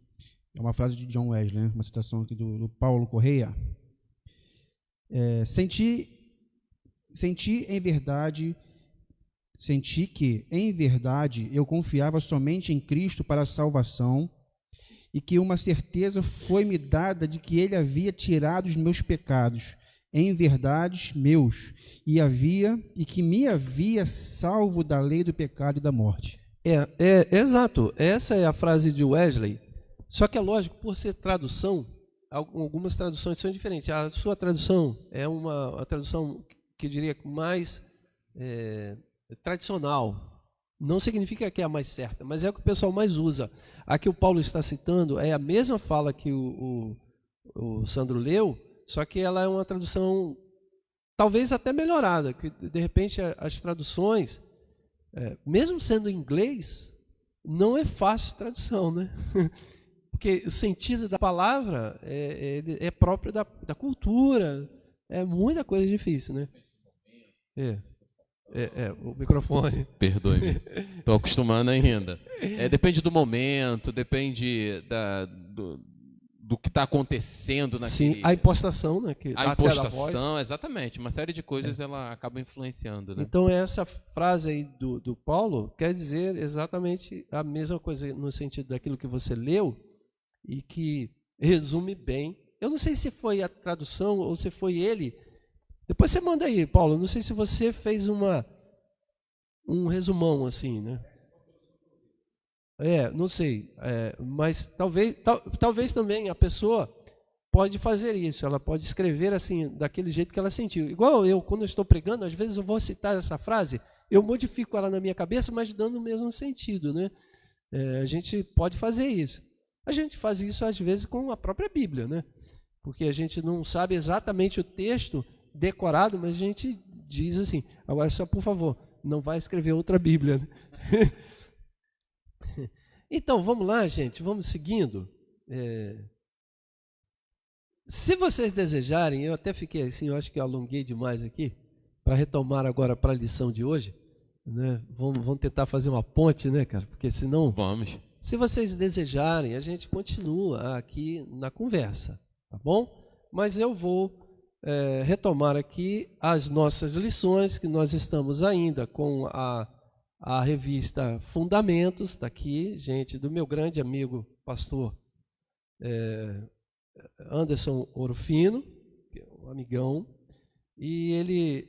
é uma frase de John Wesley, né? Uma citação aqui do Paulo Correia. Senti que, em verdade, eu confiava somente em Cristo para a salvação e que uma certeza foi-me dada de que Ele havia tirado os meus pecados, em verdades meus, e que me havia salvo da lei do pecado e da morte. Exato. Essa é a frase de Wesley. Só que é lógico, por ser tradução, algumas traduções são diferentes. A sua tradução é uma tradução que eu diria mais tradicional. Não significa que é a mais certa, mas é o que o pessoal mais usa. A que o Paulo está citando é a mesma fala que o Sandro leu, só que ela é uma tradução talvez até melhorada, que de repente as traduções, mesmo sendo em inglês, não é fácil tradução, né? Porque o sentido da palavra é próprio da cultura, é muita coisa difícil, né? O microfone. Perdoe-me. Estou acostumando ainda. Depende do momento, depende do que está acontecendo naquele... Sim, a impostação, né? A impostação, exatamente. Uma série de coisas ela acaba influenciando, né? Então, essa frase aí do Paulo quer dizer exatamente a mesma coisa no sentido daquilo que você leu e que resume bem. Eu não sei se foi a tradução ou se foi ele. Depois você manda aí, Paulo. Não sei se você fez um resumão assim, né? Não sei. Mas talvez também a pessoa pode fazer isso. Ela pode escrever assim, daquele jeito que ela sentiu. Igual eu, quando eu estou pregando, às vezes eu vou citar essa frase, eu modifico ela na minha cabeça, mas dando o mesmo sentido, né? A gente pode fazer isso. A gente faz isso às vezes com a própria Bíblia, né? Porque a gente não sabe exatamente o texto decorado, mas a gente diz assim, agora só por favor, não vai escrever outra Bíblia, né? Então, vamos lá, gente, vamos seguindo. Se vocês desejarem, eu até fiquei assim, eu acho que eu alonguei demais aqui, para retomar agora para a lição de hoje, né? Vamos tentar fazer uma ponte, né, cara? Porque senão... Vamos. Se vocês desejarem, a gente continua aqui na conversa, tá bom? Mas eu vou retomar aqui as nossas lições, que nós estamos ainda com a revista Fundamentos, está aqui, gente, do meu grande amigo, pastor Anderson Orofino, que é um amigão, e ele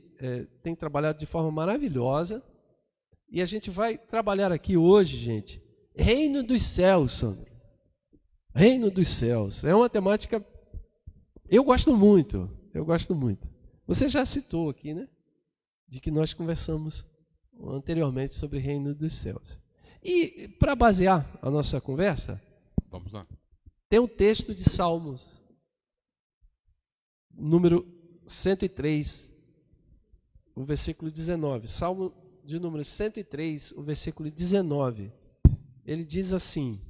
tem trabalhado de forma maravilhosa, e a gente vai trabalhar aqui hoje, gente, Reino dos Céus, Sandro. Reino dos Céus. É uma temática, eu gosto muito. Você já citou aqui, né? De que nós conversamos anteriormente sobre Reino dos Céus. E para basear a nossa conversa, vamos lá. Tem um texto de Salmos, número 103, o versículo 19. Salmo de número 103, o versículo 19. Ele diz assim: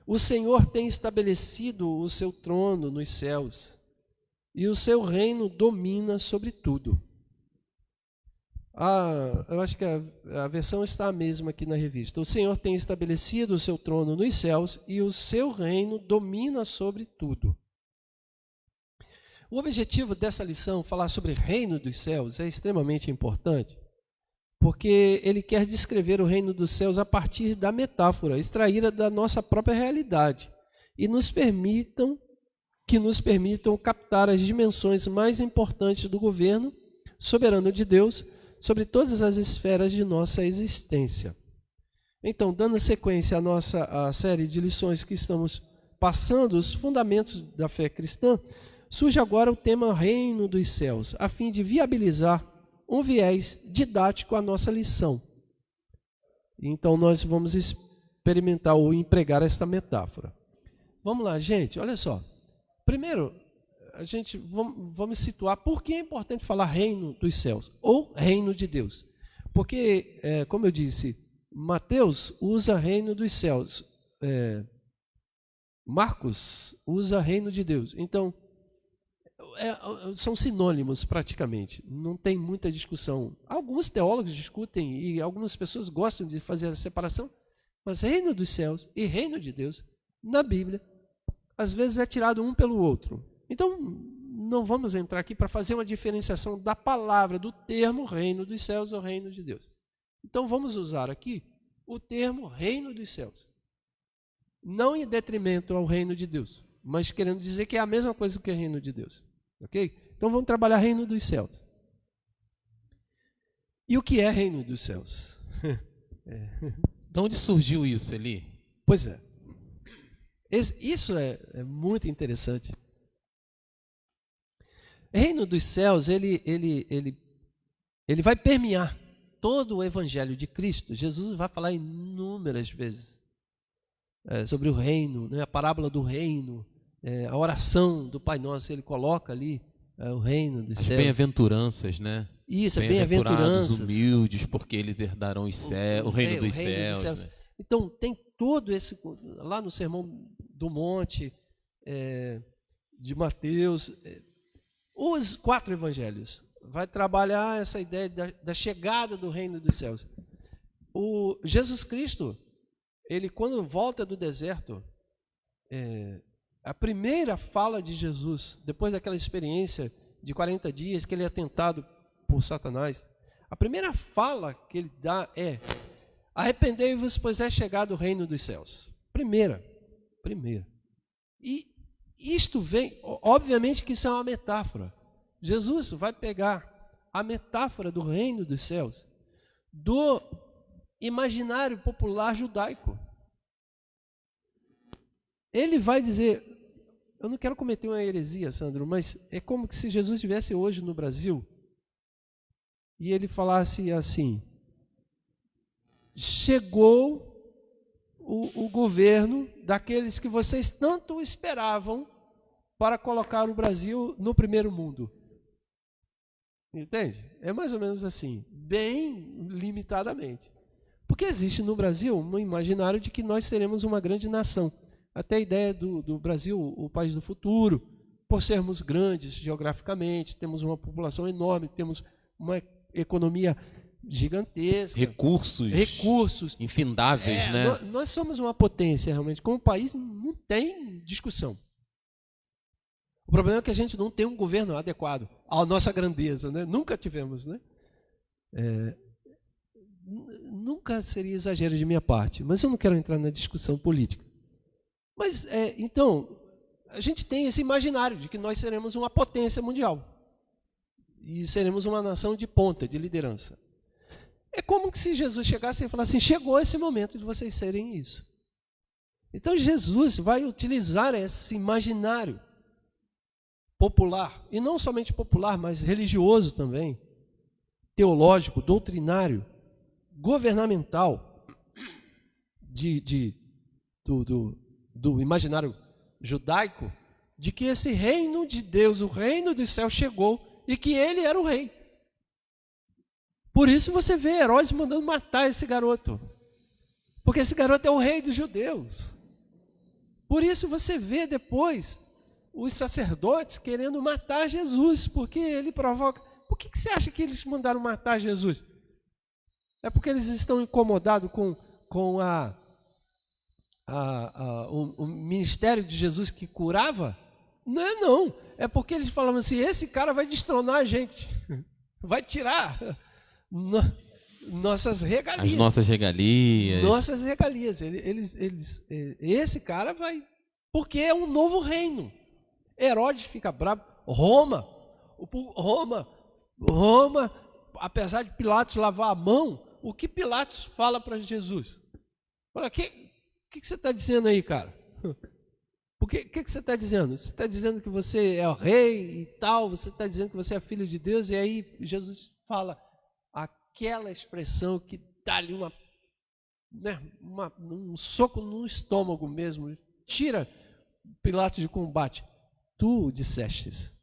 o Senhor tem estabelecido o seu trono nos céus, e o seu reino domina sobre tudo. Eu acho que a versão está a mesma aqui na revista. O Senhor tem estabelecido o seu trono nos céus, e o seu reino domina sobre tudo. O objetivo dessa lição, falar sobre reino dos céus, é extremamente importante, porque ele quer descrever o reino dos céus a partir da metáfora, extraída da nossa própria realidade, e nos permitam captar as dimensões mais importantes do governo soberano de Deus sobre todas as esferas de nossa existência. Então, dando sequência à série de lições que estamos passando os fundamentos da fé cristã, surge agora o tema Reino dos Céus, a fim de viabilizar um viés didático à nossa lição. Então, nós vamos experimentar ou empregar esta metáfora. Vamos lá, gente, olha só. Primeiro, vamos situar por que é importante falar Reino dos Céus ou Reino de Deus. Porque, como eu disse, Mateus usa Reino dos Céus, Marcos usa Reino de Deus. Então, são sinônimos praticamente, não tem muita discussão. Alguns teólogos discutem e algumas pessoas gostam de fazer a separação, mas Reino dos Céus e Reino de Deus, na Bíblia, às vezes é tirado um pelo outro. Então, não vamos entrar aqui para fazer uma diferenciação da palavra, do termo Reino dos Céus ou Reino de Deus. Então, vamos usar aqui o termo Reino dos Céus, não em detrimento ao Reino de Deus, mas querendo dizer que é a mesma coisa que o Reino de Deus. Ok? Então vamos trabalhar Reino dos Céus. E o que é Reino dos Céus? De onde surgiu isso, Eli? Pois é. Isso é muito interessante. Reino dos Céus, ele vai permear todo o Evangelho de Cristo. Jesus vai falar inúmeras vezes sobre o reino, né? A parábola do reino, a oração do Pai Nosso, ele coloca ali o reino dos As céus. Bem-aventuranças, né? Isso, bem-aventuranças. Humildes, porque eles herdarão os céus, o reino dos céus. Né? Então, tem todo esse, lá no Sermão do Monte, de Mateus, os 4 evangelhos, vai trabalhar essa ideia da chegada do reino dos céus. O Jesus Cristo, ele quando volta do deserto, a primeira fala de Jesus, depois daquela experiência de 40 dias que ele é tentado por Satanás, a primeira fala que ele dá é: arrependei-vos, pois é chegado o reino dos céus. Primeira. E isto vem, obviamente que isso é uma metáfora. Jesus vai pegar a metáfora do reino dos céus do imaginário popular judaico. Ele vai dizer, eu não quero cometer uma heresia, Sandro, mas é como se Jesus estivesse hoje no Brasil e ele falasse assim: chegou o governo daqueles que vocês tanto esperavam para colocar o Brasil no primeiro mundo. Entende? É mais ou menos assim, bem limitadamente. Porque existe no Brasil um imaginário de que nós seremos uma grande nação. Até a ideia do Brasil, o país do futuro, por sermos grandes geograficamente, temos uma população enorme, temos uma economia gigantesca. Recursos infindáveis, né? Nós somos uma potência, realmente. Como país, não tem discussão. O problema é que a gente não tem um governo adequado à nossa grandeza, né? Nunca tivemos, né? Nunca seria exagero de minha parte, mas eu não quero entrar na discussão política. Mas, então, a gente tem esse imaginário de que nós seremos uma potência mundial e seremos uma nação de ponta, de liderança. É como que se Jesus chegasse e falasse assim: chegou esse momento de vocês serem isso. Então, Jesus vai utilizar esse imaginário popular, e não somente popular, mas religioso também, teológico, doutrinário, governamental, do imaginário judaico, de que esse reino de Deus, o reino dos céus chegou e que ele era o rei. Por isso você vê Herodes mandando matar esse garoto, porque esse garoto é o rei dos judeus. Por isso você vê depois os sacerdotes querendo matar Jesus, porque ele provoca. Por que você acha que eles mandaram matar Jesus? É porque eles estão incomodados com o ministério de Jesus que curava? Não. É porque eles falavam assim: esse cara vai destronar a gente, vai tirar nossas regalias. As nossas regalias. Nossas regalias. Esse cara vai... Porque é um novo reino. Herodes fica bravo. Roma, apesar de Pilatos lavar a mão, o que Pilatos fala para Jesus? Olha, o que você está dizendo aí, cara? Porque o que você está dizendo? Você está dizendo que você é o rei e tal, você está dizendo que você é filho de Deus, e aí Jesus fala aquela expressão que dá ali um soco no estômago mesmo, tira Pilatos de combate. Tu dissestes,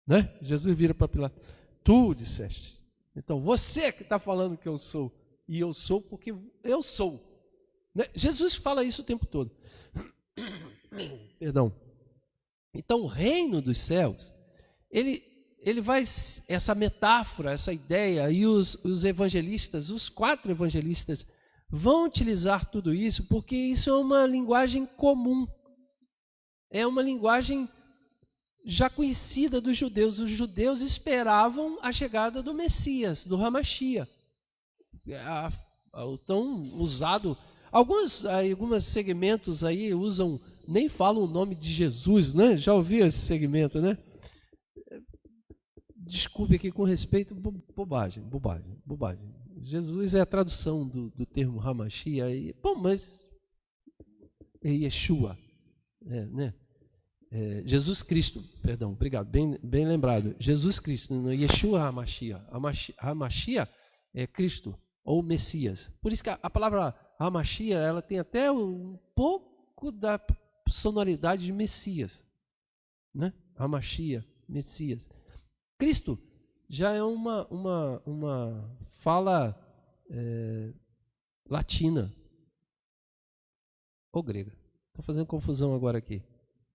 né? Jesus vira para Pilatos, tu disseste. Então, você que está falando que eu sou, e eu sou porque eu sou. Né? Jesus fala isso o tempo todo. Perdão. Então, o reino dos céus, ele vai, essa metáfora, essa ideia, e os evangelistas, os 4 evangelistas, vão utilizar tudo isso, porque isso é uma linguagem comum. É uma linguagem já conhecida dos judeus. Os judeus esperavam a chegada do Messias, do Hamashia. O tão usado, alguns segmentos aí usam, nem falam o nome de Jesus, né? Já ouviu esse segmento, né? Desculpe aqui com respeito, bobagem. Jesus é a tradução do termo Hamashia. Bom, mas é Yeshua, né? Jesus Cristo, perdão, obrigado, bem lembrado. Jesus Cristo, Yeshua Hamashia. Hamashia é Cristo ou Messias. Por isso que a palavra Hamashia, ela tem até um pouco da sonoridade de Messias, né? Hamashia, Messias. Cristo já é uma fala latina ou grega. Estou fazendo confusão agora aqui.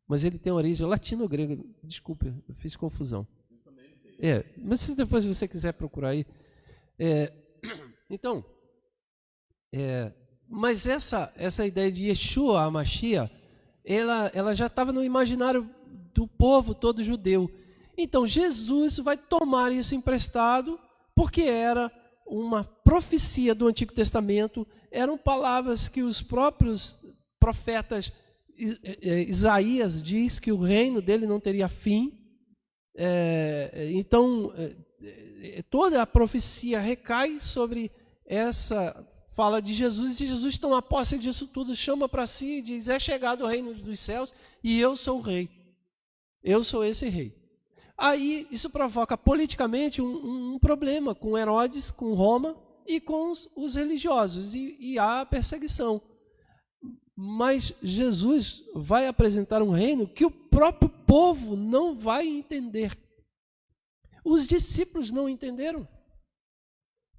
Mas ele tem origem latino-grega. Desculpe, eu fiz confusão. Mas se depois você quiser procurar aí. Então, mas essa ideia de Yeshua, a Mashiach, ela já estava no imaginário do povo todo judeu. Então, Jesus vai tomar isso emprestado, porque era uma profecia do Antigo Testamento, eram palavras que os próprios profetas, Isaías diz que o reino dele não teria fim. Então, toda a profecia recai sobre essa fala de Jesus, e Jesus toma posse disso tudo, chama para si e diz: é chegado o reino dos céus e eu sou o rei. Eu sou esse rei. Aí isso provoca politicamente um problema com Herodes, com Roma e com os religiosos, e há perseguição. Mas Jesus vai apresentar um reino que o próprio povo não vai entender. Os discípulos não entenderam.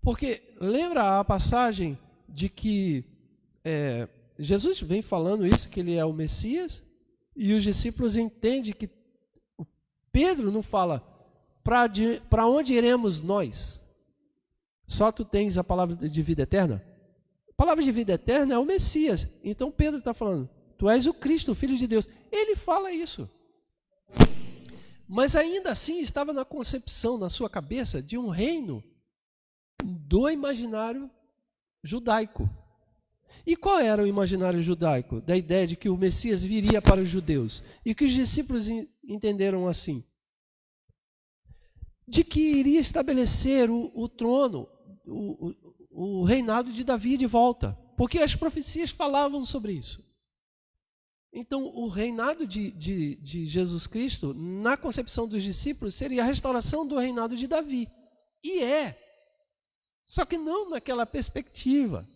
Porque lembra a passagem de que Jesus vem falando isso, que ele é o Messias, e os discípulos entendem que Pedro não fala, para onde iremos nós? Só tu tens a palavra de vida eterna? A palavra de vida eterna é o Messias. Então Pedro está falando, tu és o Cristo, o Filho de Deus. Ele fala isso. Mas ainda assim estava na concepção, na sua cabeça, de um reino do imaginário judaico. E qual era o imaginário judaico? Da ideia de que o Messias viria para os judeus. E que os discípulos entenderam assim. De que iria estabelecer o trono, o reinado de Davi de volta. Porque as profecias falavam sobre isso. Então, o reinado de Jesus Cristo, na concepção dos discípulos, seria a restauração do reinado de Davi. E só que não naquela perspectiva.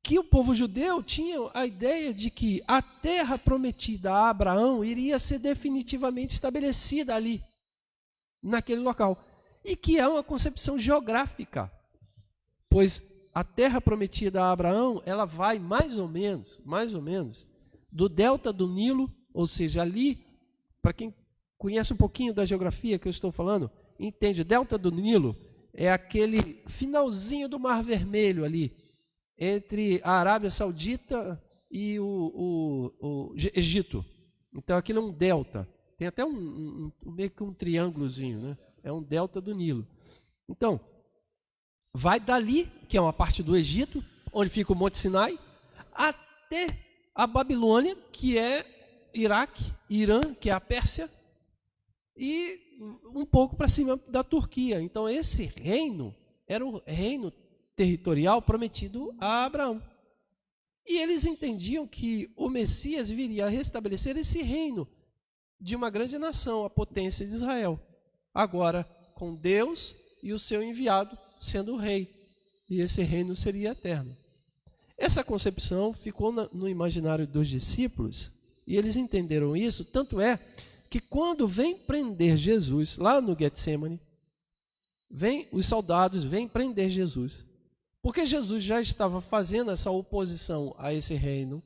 Que o povo judeu tinha a ideia de que a terra prometida a Abraão iria ser definitivamente estabelecida ali, naquele local. E que é uma concepção geográfica, pois a terra prometida a Abraão, ela vai mais ou menos, do delta do Nilo, ou seja, ali, para quem conhece um pouquinho da geografia que eu estou falando, entende, o delta do Nilo é aquele finalzinho do Mar Vermelho ali, entre a Arábia Saudita e o Egito. Então aquilo é um delta. Tem até meio que um triângulozinho, né? É um delta do Nilo. Então, vai dali, que é uma parte do Egito, onde fica o Monte Sinai, até a Babilônia, que é Iraque, Irã, que é a Pérsia, e um pouco para cima da Turquia. Então esse reino era o reino territorial prometido a Abraão. E eles entendiam que o Messias viria a restabelecer esse reino de uma grande nação, a potência de Israel. Agora, com Deus e o seu enviado sendo o rei. E esse reino seria eterno. Essa concepção ficou no imaginário dos discípulos, e eles entenderam isso, tanto é que quando vem prender Jesus, lá no Getsemane, os soldados vêm prender Jesus, porque Jesus já estava fazendo essa oposição a esse reino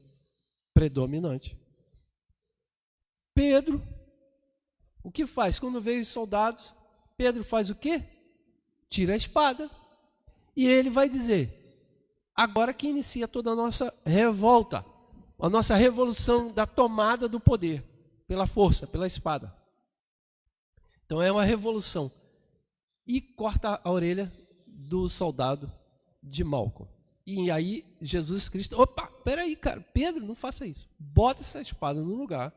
predominante. Pedro, o que faz? Quando veio os soldados, Pedro faz o quê? Tira a espada. E ele vai dizer, agora que inicia toda a nossa revolta, a nossa revolução da tomada do poder, pela força, pela espada. Então é uma revolução. E corta a orelha do soldado de Malco. E aí Jesus Cristo, opa, peraí, cara, Pedro, não faça isso. Bota essa espada no lugar.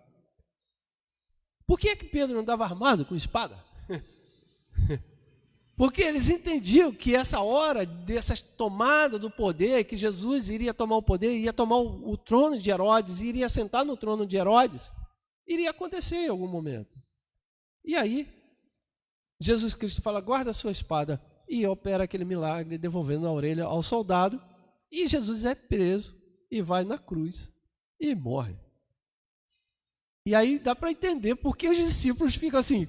Por que Pedro não andava armado com espada? Porque eles entendiam que essa hora dessa tomada do poder, que Jesus iria tomar o poder, iria tomar o trono de Herodes, iria sentar no trono de Herodes, iria acontecer em algum momento. E aí, Jesus Cristo fala, guarda a sua espada, e opera aquele milagre, devolvendo a orelha ao soldado, e Jesus é preso, e vai na cruz, e morre. E aí dá para entender porque os discípulos ficam assim,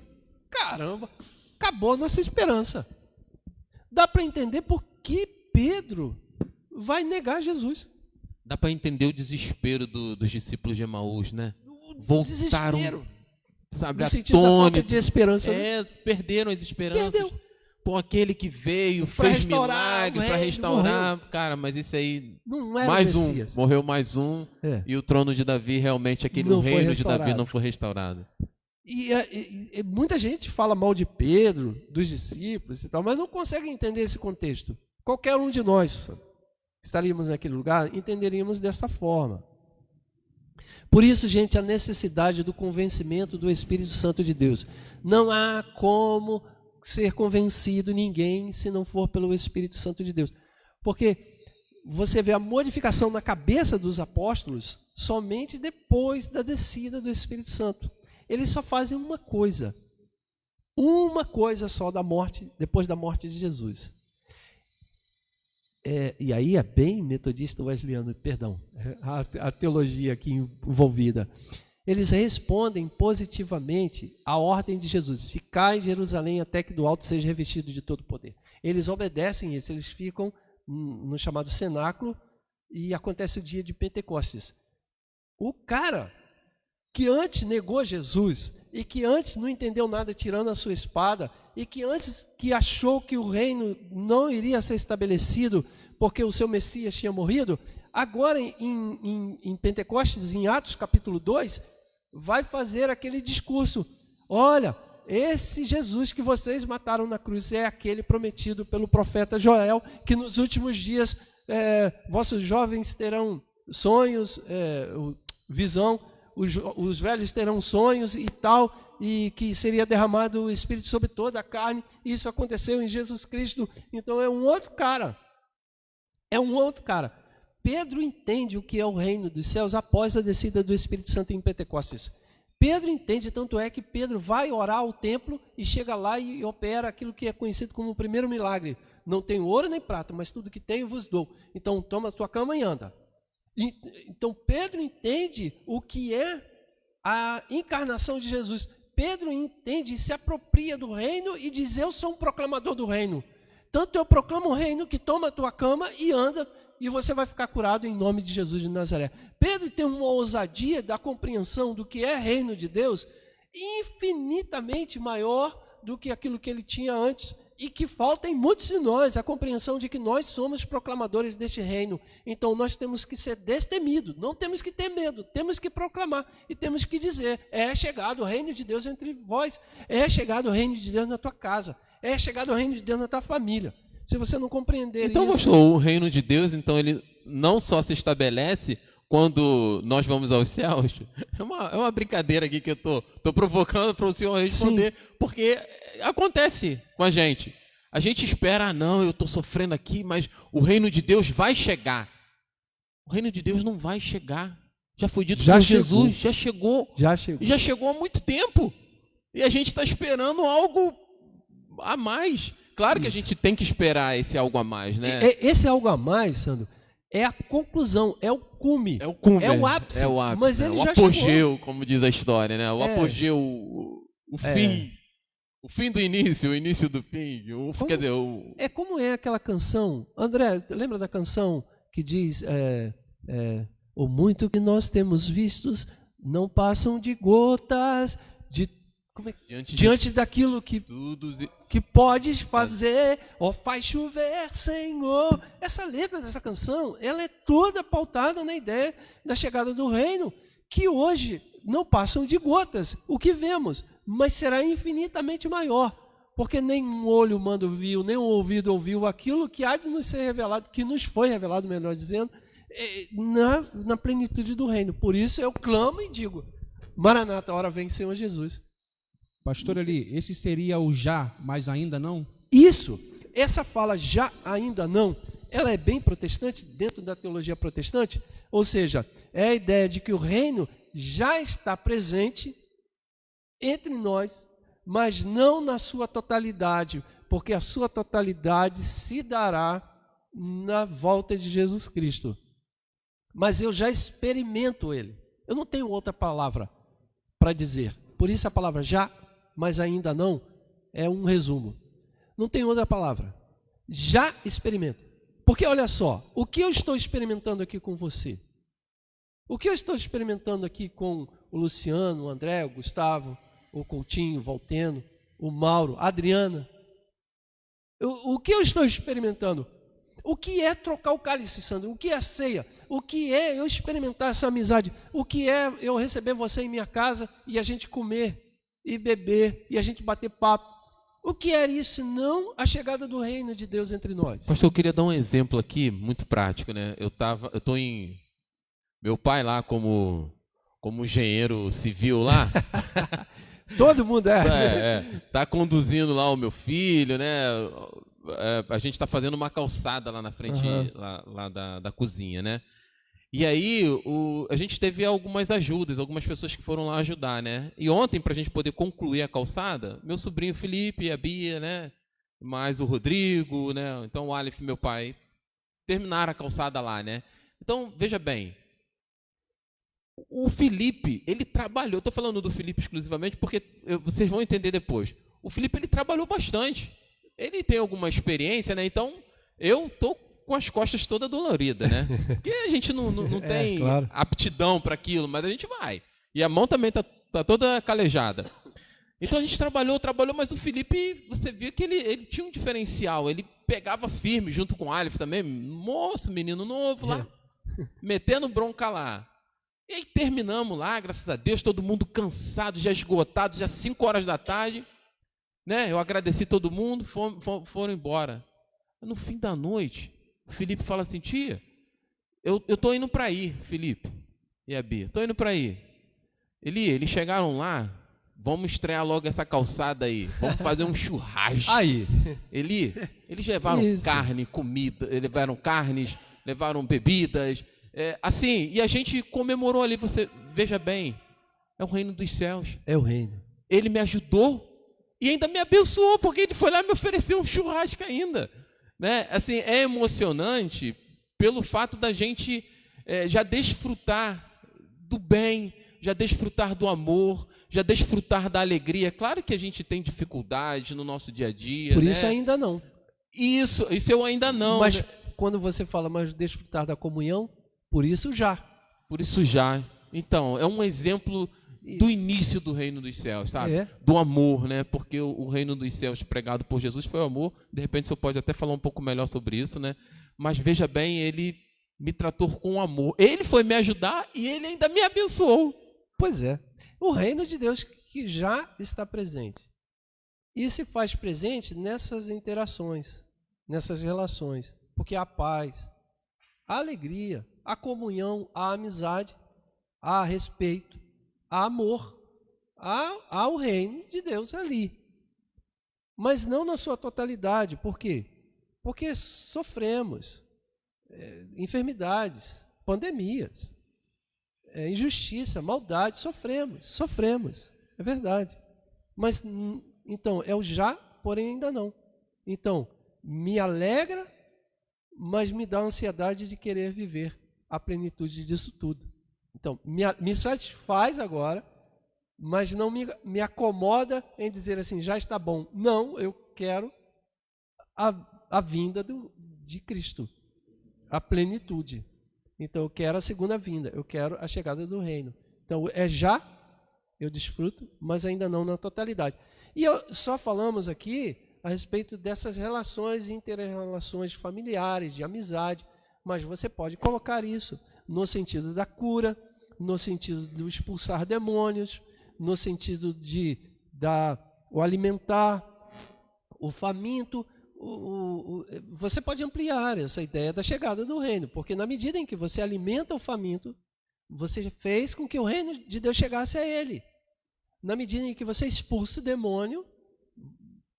caramba, acabou a nossa esperança. Dá para entender por que Pedro vai negar Jesus. Dá para entender o desespero dos discípulos de Emaús, né? Voltaram, desespero, sabe, no sentido da falta de esperança. Né? Perderam as esperanças. Perdeu. Pô, aquele que veio, Pra fez restaurar milagre o para reino, restaurar. Cara, mas isso aí... Não era mais o um, Messias. morreu mais um. É. E o trono de Davi, realmente, Não o foi reino de Davi restaurado. não foi restaurado. E muita gente fala mal de Pedro, dos discípulos e tal, mas não consegue entender esse contexto. Qualquer um de nós estaríamos naquele lugar, entenderíamos dessa forma. Por isso, gente, a necessidade do convencimento do Espírito Santo de Deus. Não há como ser convencido ninguém se não for pelo Espírito Santo de Deus. Porque você vê a modificação na cabeça dos apóstolos somente depois da descida do Espírito Santo. Eles só fazem uma coisa só da morte, depois da morte de Jesus. E aí é bem metodista wesleyano, perdão, a teologia aqui envolvida. Eles respondem positivamente à ordem de Jesus, ficar em Jerusalém até que do alto seja revestido de todo poder. Eles obedecem isso, eles ficam no chamado cenáculo e acontece o dia de Pentecostes. O cara que antes negou Jesus e que antes não entendeu nada tirando a sua espada e que antes que achou que o reino não iria ser estabelecido porque o seu Messias tinha morrido, agora em Pentecostes, em Atos capítulo 2, vai fazer aquele discurso, olha, esse Jesus que vocês mataram na cruz é aquele prometido pelo profeta Joel, que nos últimos dias vossos jovens terão sonhos, visão, os velhos terão sonhos e tal, e que seria derramado o Espírito sobre toda a carne. Isso aconteceu em Jesus Cristo. Então é um outro cara. Pedro entende o que é o reino dos céus após a descida do Espírito Santo em Pentecostes. Pedro entende, tanto é que Pedro vai orar ao templo e chega lá e opera aquilo que é conhecido como o primeiro milagre. Não tenho ouro nem prata, mas tudo que tenho vos dou. Então toma a tua cama e anda. Então Pedro entende o que é a encarnação de Jesus. Pedro entende e se apropria do reino e diz, eu sou um proclamador do reino. Tanto eu proclamo o reino que toma a tua cama e anda, e você vai ficar curado em nome de Jesus de Nazaré. Pedro tem uma ousadia da compreensão do que é reino de Deus infinitamente maior do que aquilo que ele tinha antes, e que falta em muitos de nós a compreensão de que nós somos proclamadores deste reino. Então nós temos que ser destemidos, não temos que ter medo, temos que proclamar e temos que dizer, é chegado o reino de Deus entre vós, é chegado o reino de Deus na tua casa, é chegado o reino de Deus na tua família. Se você não compreender então, isso... pastor, o reino de Deus, então, ele não só se estabelece quando nós vamos aos céus. É uma brincadeira aqui que eu tô provocando para o senhor responder, sim, porque acontece com a gente. A gente espera, não, eu estou sofrendo aqui, mas o reino de Deus vai chegar. O reino de Deus não vai chegar. Já foi dito Já por chegou. Jesus, já chegou. Já chegou. Já chegou há muito tempo. E a gente está esperando algo a mais. Claro que a gente tem que esperar esse algo a mais, né? Esse algo a mais, Sandro, é a conclusão, é o cume. É o cume. É o ápice. É o ápice. Mas ele o já apogeu, chegou. como diz a história, né? O apogeu, o fim. O fim do início, o início do fim. Quer dizer, Como é aquela canção? André, lembra da canção que diz o muito que nós temos vistos não passam de gotas diante daquilo que podes fazer, faz chover, Senhor. Essa letra dessa canção, ela é toda pautada na ideia da chegada do reino, que hoje não passam de gotas, o que vemos, mas será infinitamente maior, porque nenhum olho humano viu, nem um ouvido ouviu aquilo que há de nos ser revelado, que nos foi revelado, melhor dizendo, na plenitude do reino. Por isso eu clamo e digo, Maranata, a hora vem, Senhor Jesus. Pastor Eli, esse seria o já, mas ainda não? Isso, essa fala já, ainda não, ela é bem protestante, dentro da teologia protestante, ou seja, é a ideia de que o reino já está presente entre nós, mas não na sua totalidade, porque a sua totalidade se dará na volta de Jesus Cristo. Mas eu já experimento ele. Eu não tenho outra palavra para dizer. Por isso a palavra já, mas ainda não, é um resumo. Não tem outra palavra. Já experimento. Porque olha só, o que eu estou experimentando aqui com você? O que eu estou experimentando aqui com o Luciano, o André, o Gustavo, o Coutinho, o Valteno, o Mauro, a Adriana? O que eu estou experimentando? O que é trocar o cálice, Sandro? O que é ceia? O que é eu experimentar essa amizade? O que é eu receber você em minha casa e a gente comer e beber e a gente bater papo? O que é isso, não a chegada do reino de Deus entre nós? Pastor, eu queria dar um exemplo aqui, muito prático, né? Eu estou em... Meu pai lá como engenheiro civil lá... Todo mundo tá conduzindo lá o meu filho, né? A gente está fazendo uma calçada lá na frente lá da cozinha, né? E aí a gente teve algumas ajudas, algumas pessoas que foram lá ajudar, né? E ontem, para a gente poder concluir a calçada, meu sobrinho Felipe, a Bia, né? Mais o Rodrigo, né? Então o Aleph, meu pai, terminaram a calçada lá, né? Então, veja bem, o Felipe, ele trabalhou, estou falando do Felipe exclusivamente porque vocês vão entender depois. O Felipe, ele trabalhou bastante. Ele tem alguma experiência, né? Então, eu estou com as costas toda doloridas, né? Porque a gente não tem aptidão para aquilo, mas a gente vai. E a mão também tá toda calejada. Então a gente trabalhou, mas o Felipe, você viu que ele tinha um diferencial. Ele pegava firme junto com o Aleph também, moço, menino novo lá, metendo bronca lá. E aí terminamos lá, graças a Deus, todo mundo cansado, já esgotado, já 5 horas da tarde. Né? Eu agradeci todo mundo, foram embora. No fim da noite, o Felipe fala assim, tia, eu tô indo para aí, Felipe e a Bia, tô indo para aí. Eles chegaram lá, vamos estrear logo essa calçada aí, vamos fazer um churrasco. Aí. Eles levaram carne, comida, levaram carnes, levaram bebidas, assim, e a gente comemorou ali, você veja bem, é o reino dos céus. É o reino. Ele me ajudou e ainda me abençoou, porque ele foi lá e me ofereceu um churrasco ainda. Né? Assim, é emocionante pelo fato da gente já desfrutar do bem, já desfrutar do amor, já desfrutar da alegria. Claro que a gente tem dificuldade no nosso dia a dia. Por né? isso ainda não. Isso eu ainda não. Mas né? quando você fala mais desfrutar da comunhão, por isso já. Por isso já. Então, é um exemplo do início do reino dos céus, sabe? Do amor, né? Porque o reino dos céus pregado por Jesus foi o amor. De repente, o senhor pode até falar um pouco melhor sobre isso, né? Mas veja bem, ele me tratou com amor. Ele foi me ajudar e ele ainda me abençoou. Pois é. O reino de Deus que já está presente. E se faz presente nessas interações, nessas relações. Porque há paz, há alegria, há comunhão, há amizade, há respeito, há amor, há o reino de Deus ali. Mas não na sua totalidade. Por quê? Porque sofremos enfermidades, pandemias, injustiça, maldade, sofremos, é verdade. Mas, então, é o já, porém ainda não. Então, me alegra, mas me dá ansiedade de querer viver a plenitude disso tudo. Então, me satisfaz agora, mas não me acomoda em dizer assim, já está bom. Não, eu quero a vinda de Cristo, a plenitude. Então, eu quero a segunda vinda, eu quero a chegada do reino. Então, já, eu desfruto, mas ainda não na totalidade. E só falamos aqui a respeito dessas relações, inter-relações familiares, de amizade, mas você pode colocar isso no sentido da cura, no sentido do expulsar demônios, no sentido de o alimentar, o faminto. Você pode ampliar essa ideia da chegada do reino, porque na medida em que você alimenta o faminto, você fez com que o reino de Deus chegasse a ele. Na medida em que você expulsa o demônio,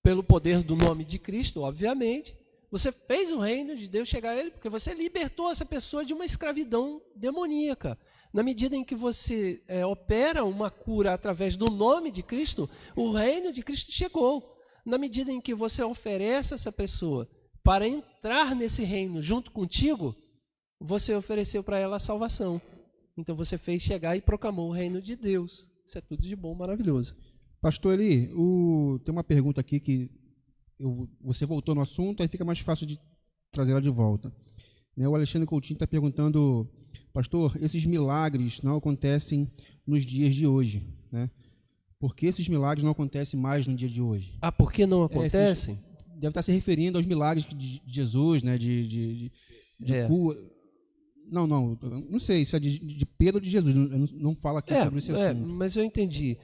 pelo poder do nome de Cristo, obviamente, você fez o reino de Deus chegar a ele, porque você libertou essa pessoa de uma escravidão demoníaca. Na medida em que você opera uma cura através do nome de Cristo, o reino de Cristo chegou. Na medida em que você oferece essa pessoa para entrar nesse reino junto contigo, você ofereceu para ela a salvação. Então você fez chegar e proclamou o reino de Deus. Isso é tudo de bom, maravilhoso. Pastor Eli, tem uma pergunta aqui que você voltou no assunto, aí fica mais fácil de trazer ela de volta. O Alexandre Coutinho está perguntando, pastor, esses milagres não acontecem nos dias de hoje, né? Por que esses milagres não acontecem mais no dia de hoje? Por que não acontecem? Deve estar se referindo aos milagres de Jesus, né? De cura. Não sei, isso é de Pedro ou de Jesus, não fala aqui sobre esse assunto. Mas eu entendi.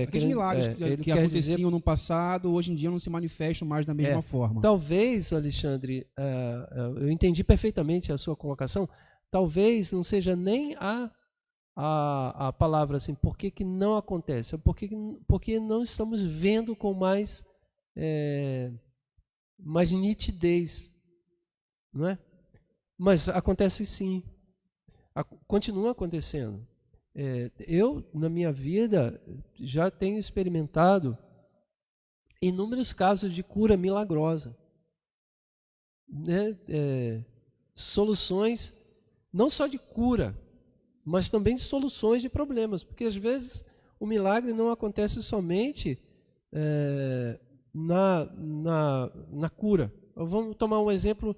Aqueles milagres que aconteciam no passado, hoje em dia não se manifestam mais da mesma forma. Talvez, Alexandre, eu entendi perfeitamente a sua colocação, talvez não seja nem a palavra assim, por que não acontece? Porque não estamos vendo com mais nitidez, não é? Mas acontece sim, continua acontecendo. Eu, na minha vida, já tenho experimentado inúmeros casos de cura milagrosa, né? Soluções, não só de cura, mas também de soluções de problemas, porque às vezes o milagre não acontece somente na cura. Vamos tomar um exemplo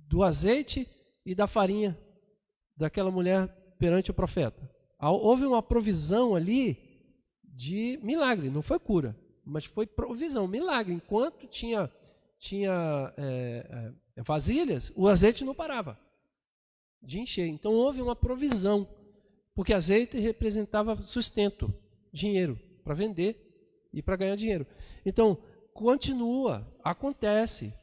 do azeite e da farinha daquela mulher perante o profeta. Houve uma provisão ali de milagre, não foi cura, mas foi provisão, milagre. Enquanto tinha vasilhas, o azeite não parava de encher. Então houve uma provisão, porque azeite representava sustento, dinheiro, para vender e para ganhar dinheiro. Então, continua, acontece.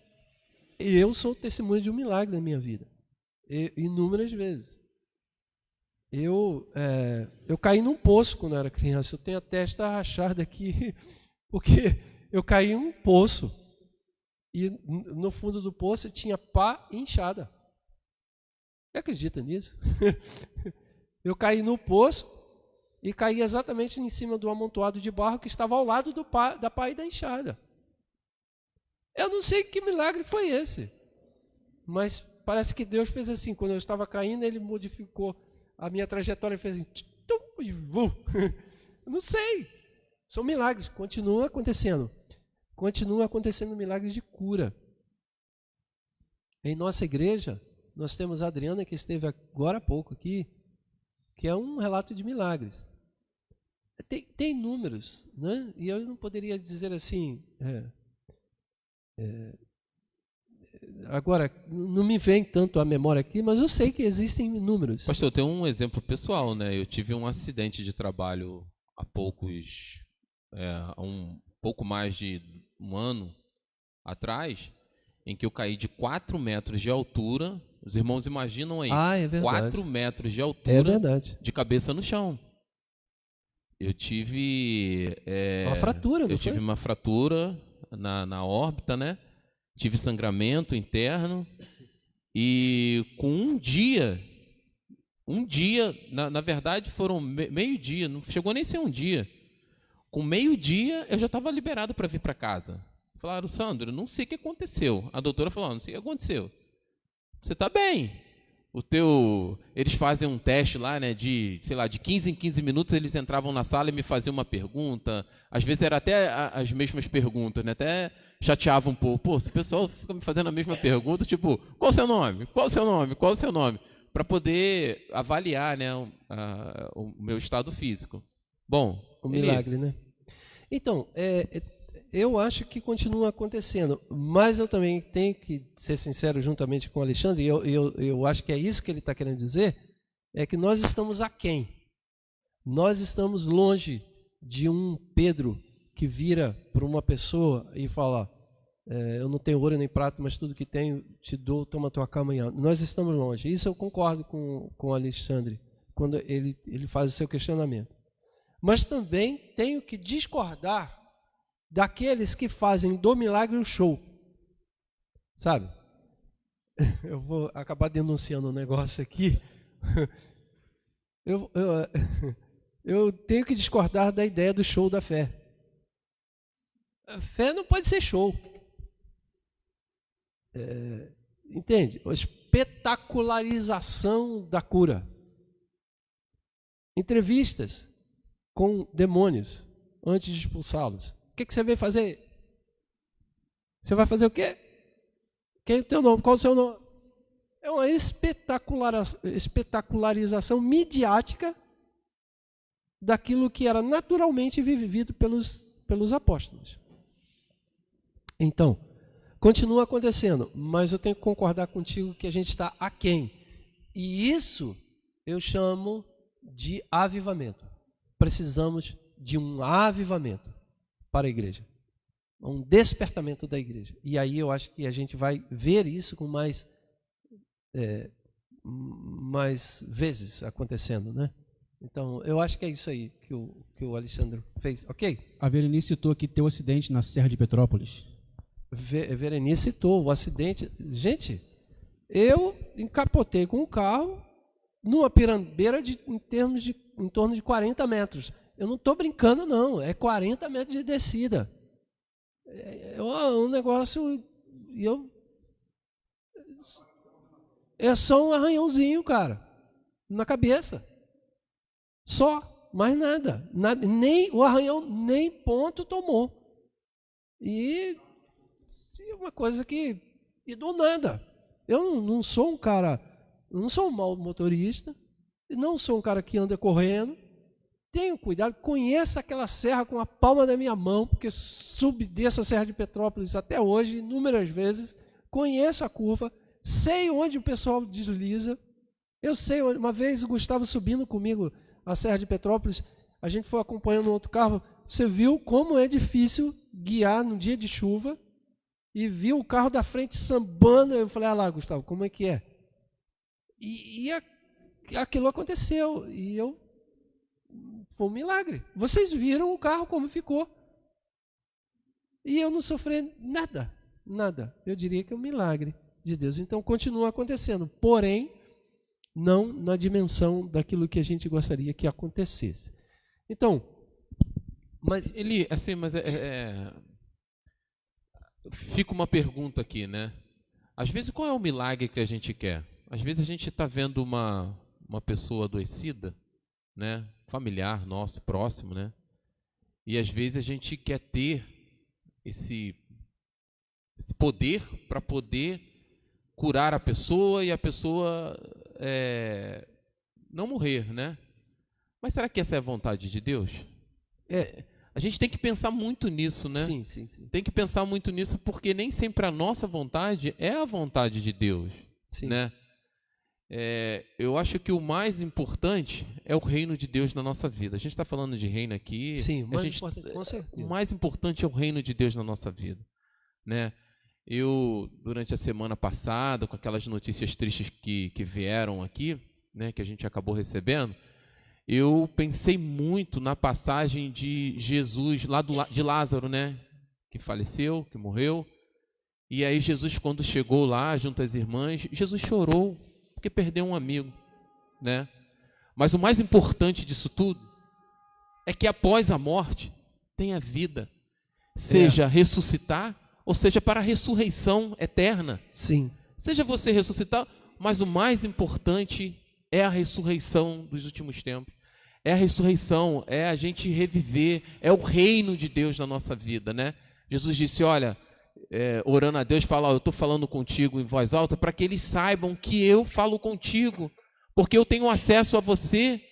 Eu sou testemunho de um milagre na minha vida, inúmeras vezes. Eu caí num poço quando eu era criança. Eu tenho a testa rachada aqui, porque eu caí em um poço. E no fundo do poço tinha pá e enxada. Você acredita nisso? Eu caí no poço e caí exatamente em cima do amontoado de barro que estava ao lado da pá e da enxada. Eu não sei que milagre foi esse, mas parece que Deus fez assim. Quando eu estava caindo, Ele modificou a minha trajetória, fez assim, eu não sei, são milagres, continua acontecendo milagres de cura. Em nossa igreja, nós temos a Adriana, que esteve agora há pouco aqui, que é um relato de milagres. Tem números, né? E eu não poderia dizer assim, agora, não me vem tanto a memória aqui, mas eu sei que existem números. Pastor, eu tenho um exemplo pessoal, né? Eu tive um acidente de trabalho há um pouco mais de um ano atrás, em que eu caí de 4 metros de altura. Os irmãos imaginam aí, é verdade. 4 metros de altura, de cabeça no chão. Eu tive uma fratura, não tive uma fratura na órbita, né? Tive sangramento interno E com um dia, na verdade foram meio-dia, não chegou nem a ser um dia. Com meio-dia eu já estava liberado para vir para casa. Falaram, Sandro, não sei o que aconteceu. A doutora falou, não sei o que aconteceu. Você está bem. Eles fazem um teste lá, né, de 15 em 15 minutos eles entravam na sala e me faziam uma pergunta. Às vezes era até as mesmas perguntas, né, até chateava um pouco. Pô, se o pessoal fica me fazendo a mesma pergunta, tipo, qual o seu nome? Qual o seu nome? Qual o seu nome? Para poder avaliar, né, o meu estado físico. Bom, Um milagre, né? Então, eu acho que continua acontecendo, mas eu também tenho que ser sincero juntamente com o Alexandre, e eu acho que é isso que ele está querendo dizer, é que nós estamos aquém. Nós estamos longe de um Pedro que vira para uma pessoa e fala, eu não tenho ouro nem prata, mas tudo que tenho te dou, toma tua cama amanhã. Nós estamos longe. Isso eu concordo com o Alexandre, quando ele faz o seu questionamento. Mas também tenho que discordar daqueles que fazem do milagre um show. Sabe? Eu vou acabar denunciando um negócio aqui. Eu tenho que discordar da ideia do show da fé. A fé não pode ser show. Entende? A espetacularização da cura. Entrevistas com demônios antes de expulsá-los. O que você veio fazer? Você vai fazer o quê? Quem é o teu nome? Qual é o seu nome? É uma espetacularização midiática daquilo que era naturalmente vivido pelos apóstolos. Então, continua acontecendo, mas eu tenho que concordar contigo que a gente está aquém. E isso eu chamo de avivamento. Precisamos de um avivamento para a igreja, um despertamento da igreja. E aí eu acho que a gente vai ver isso com mais vezes acontecendo, né? Então, eu acho que é isso aí que o Alexandre fez, ok? A Verenice citou que teve um acidente na Serra de Petrópolis. Verenice citou o acidente. Gente, eu encapotei com o carro numa pirambeira em torno de 40 metros. Eu não estou brincando, não. É 40 metros de descida. É um negócio... É só um arranhãozinho, cara, na cabeça. Só, mais nada. Nem o arranhão, nem ponto tomou. E uma coisa que... E do nada. Eu não sou um cara... Não sou um mau motorista. Não sou um cara que anda correndo. Tenho cuidado, conheço aquela serra com a palma da minha mão, porque subi dessa Serra de Petrópolis até hoje, inúmeras vezes. Conheço a curva, sei onde o pessoal desliza. Eu sei, uma vez o Gustavo subindo comigo a Serra de Petrópolis, a gente foi acompanhando outro carro, você viu como é difícil guiar num dia de chuva, e viu o carro da frente sambando, eu falei, lá, Gustavo, como é que é? E aquilo aconteceu, e foi um milagre. Vocês viram o carro como ficou. E eu não sofri nada. Eu diria que é um milagre de Deus. Então continua acontecendo, porém não na dimensão daquilo que a gente gostaria que acontecesse. Então, mas ele, assim, fica uma pergunta aqui, né? Às vezes, qual é o milagre que a gente quer? Às vezes a gente está vendo uma pessoa adoecida, né? Familiar nosso, próximo, né? E às vezes a gente quer ter esse poder para poder curar a pessoa e a pessoa não morrer, né? Mas será que essa é a vontade de Deus? A gente tem que pensar muito nisso, né? Sim. Tem que pensar muito nisso, porque nem sempre a nossa vontade é a vontade de Deus, Sim. né? Eu acho que o mais importante é o reino de Deus na nossa vida. A gente está falando de reino aqui. Sim, com certeza. O mais importante é o reino de Deus na nossa vida, né? Eu, durante a semana passada, com aquelas notícias tristes que vieram aqui, né, que a gente acabou recebendo, eu pensei muito na passagem de Jesus, lá de Lázaro, né, que faleceu, que morreu, E aí Jesus, quando chegou lá junto às irmãs, Jesus chorou porque perdeu um amigo, né? Mas o mais importante disso tudo é que após a morte tem a vida, seja ressuscitar ou seja para a ressurreição eterna. Sim. Seja você ressuscitar, mas o mais importante é a ressurreição dos últimos tempos. É a ressurreição, é a gente reviver, é o reino de Deus na nossa vida, né? Jesus disse, olha, orando a Deus, fala, eu estou falando contigo em voz alta para que eles saibam que eu falo contigo, porque eu tenho acesso a você,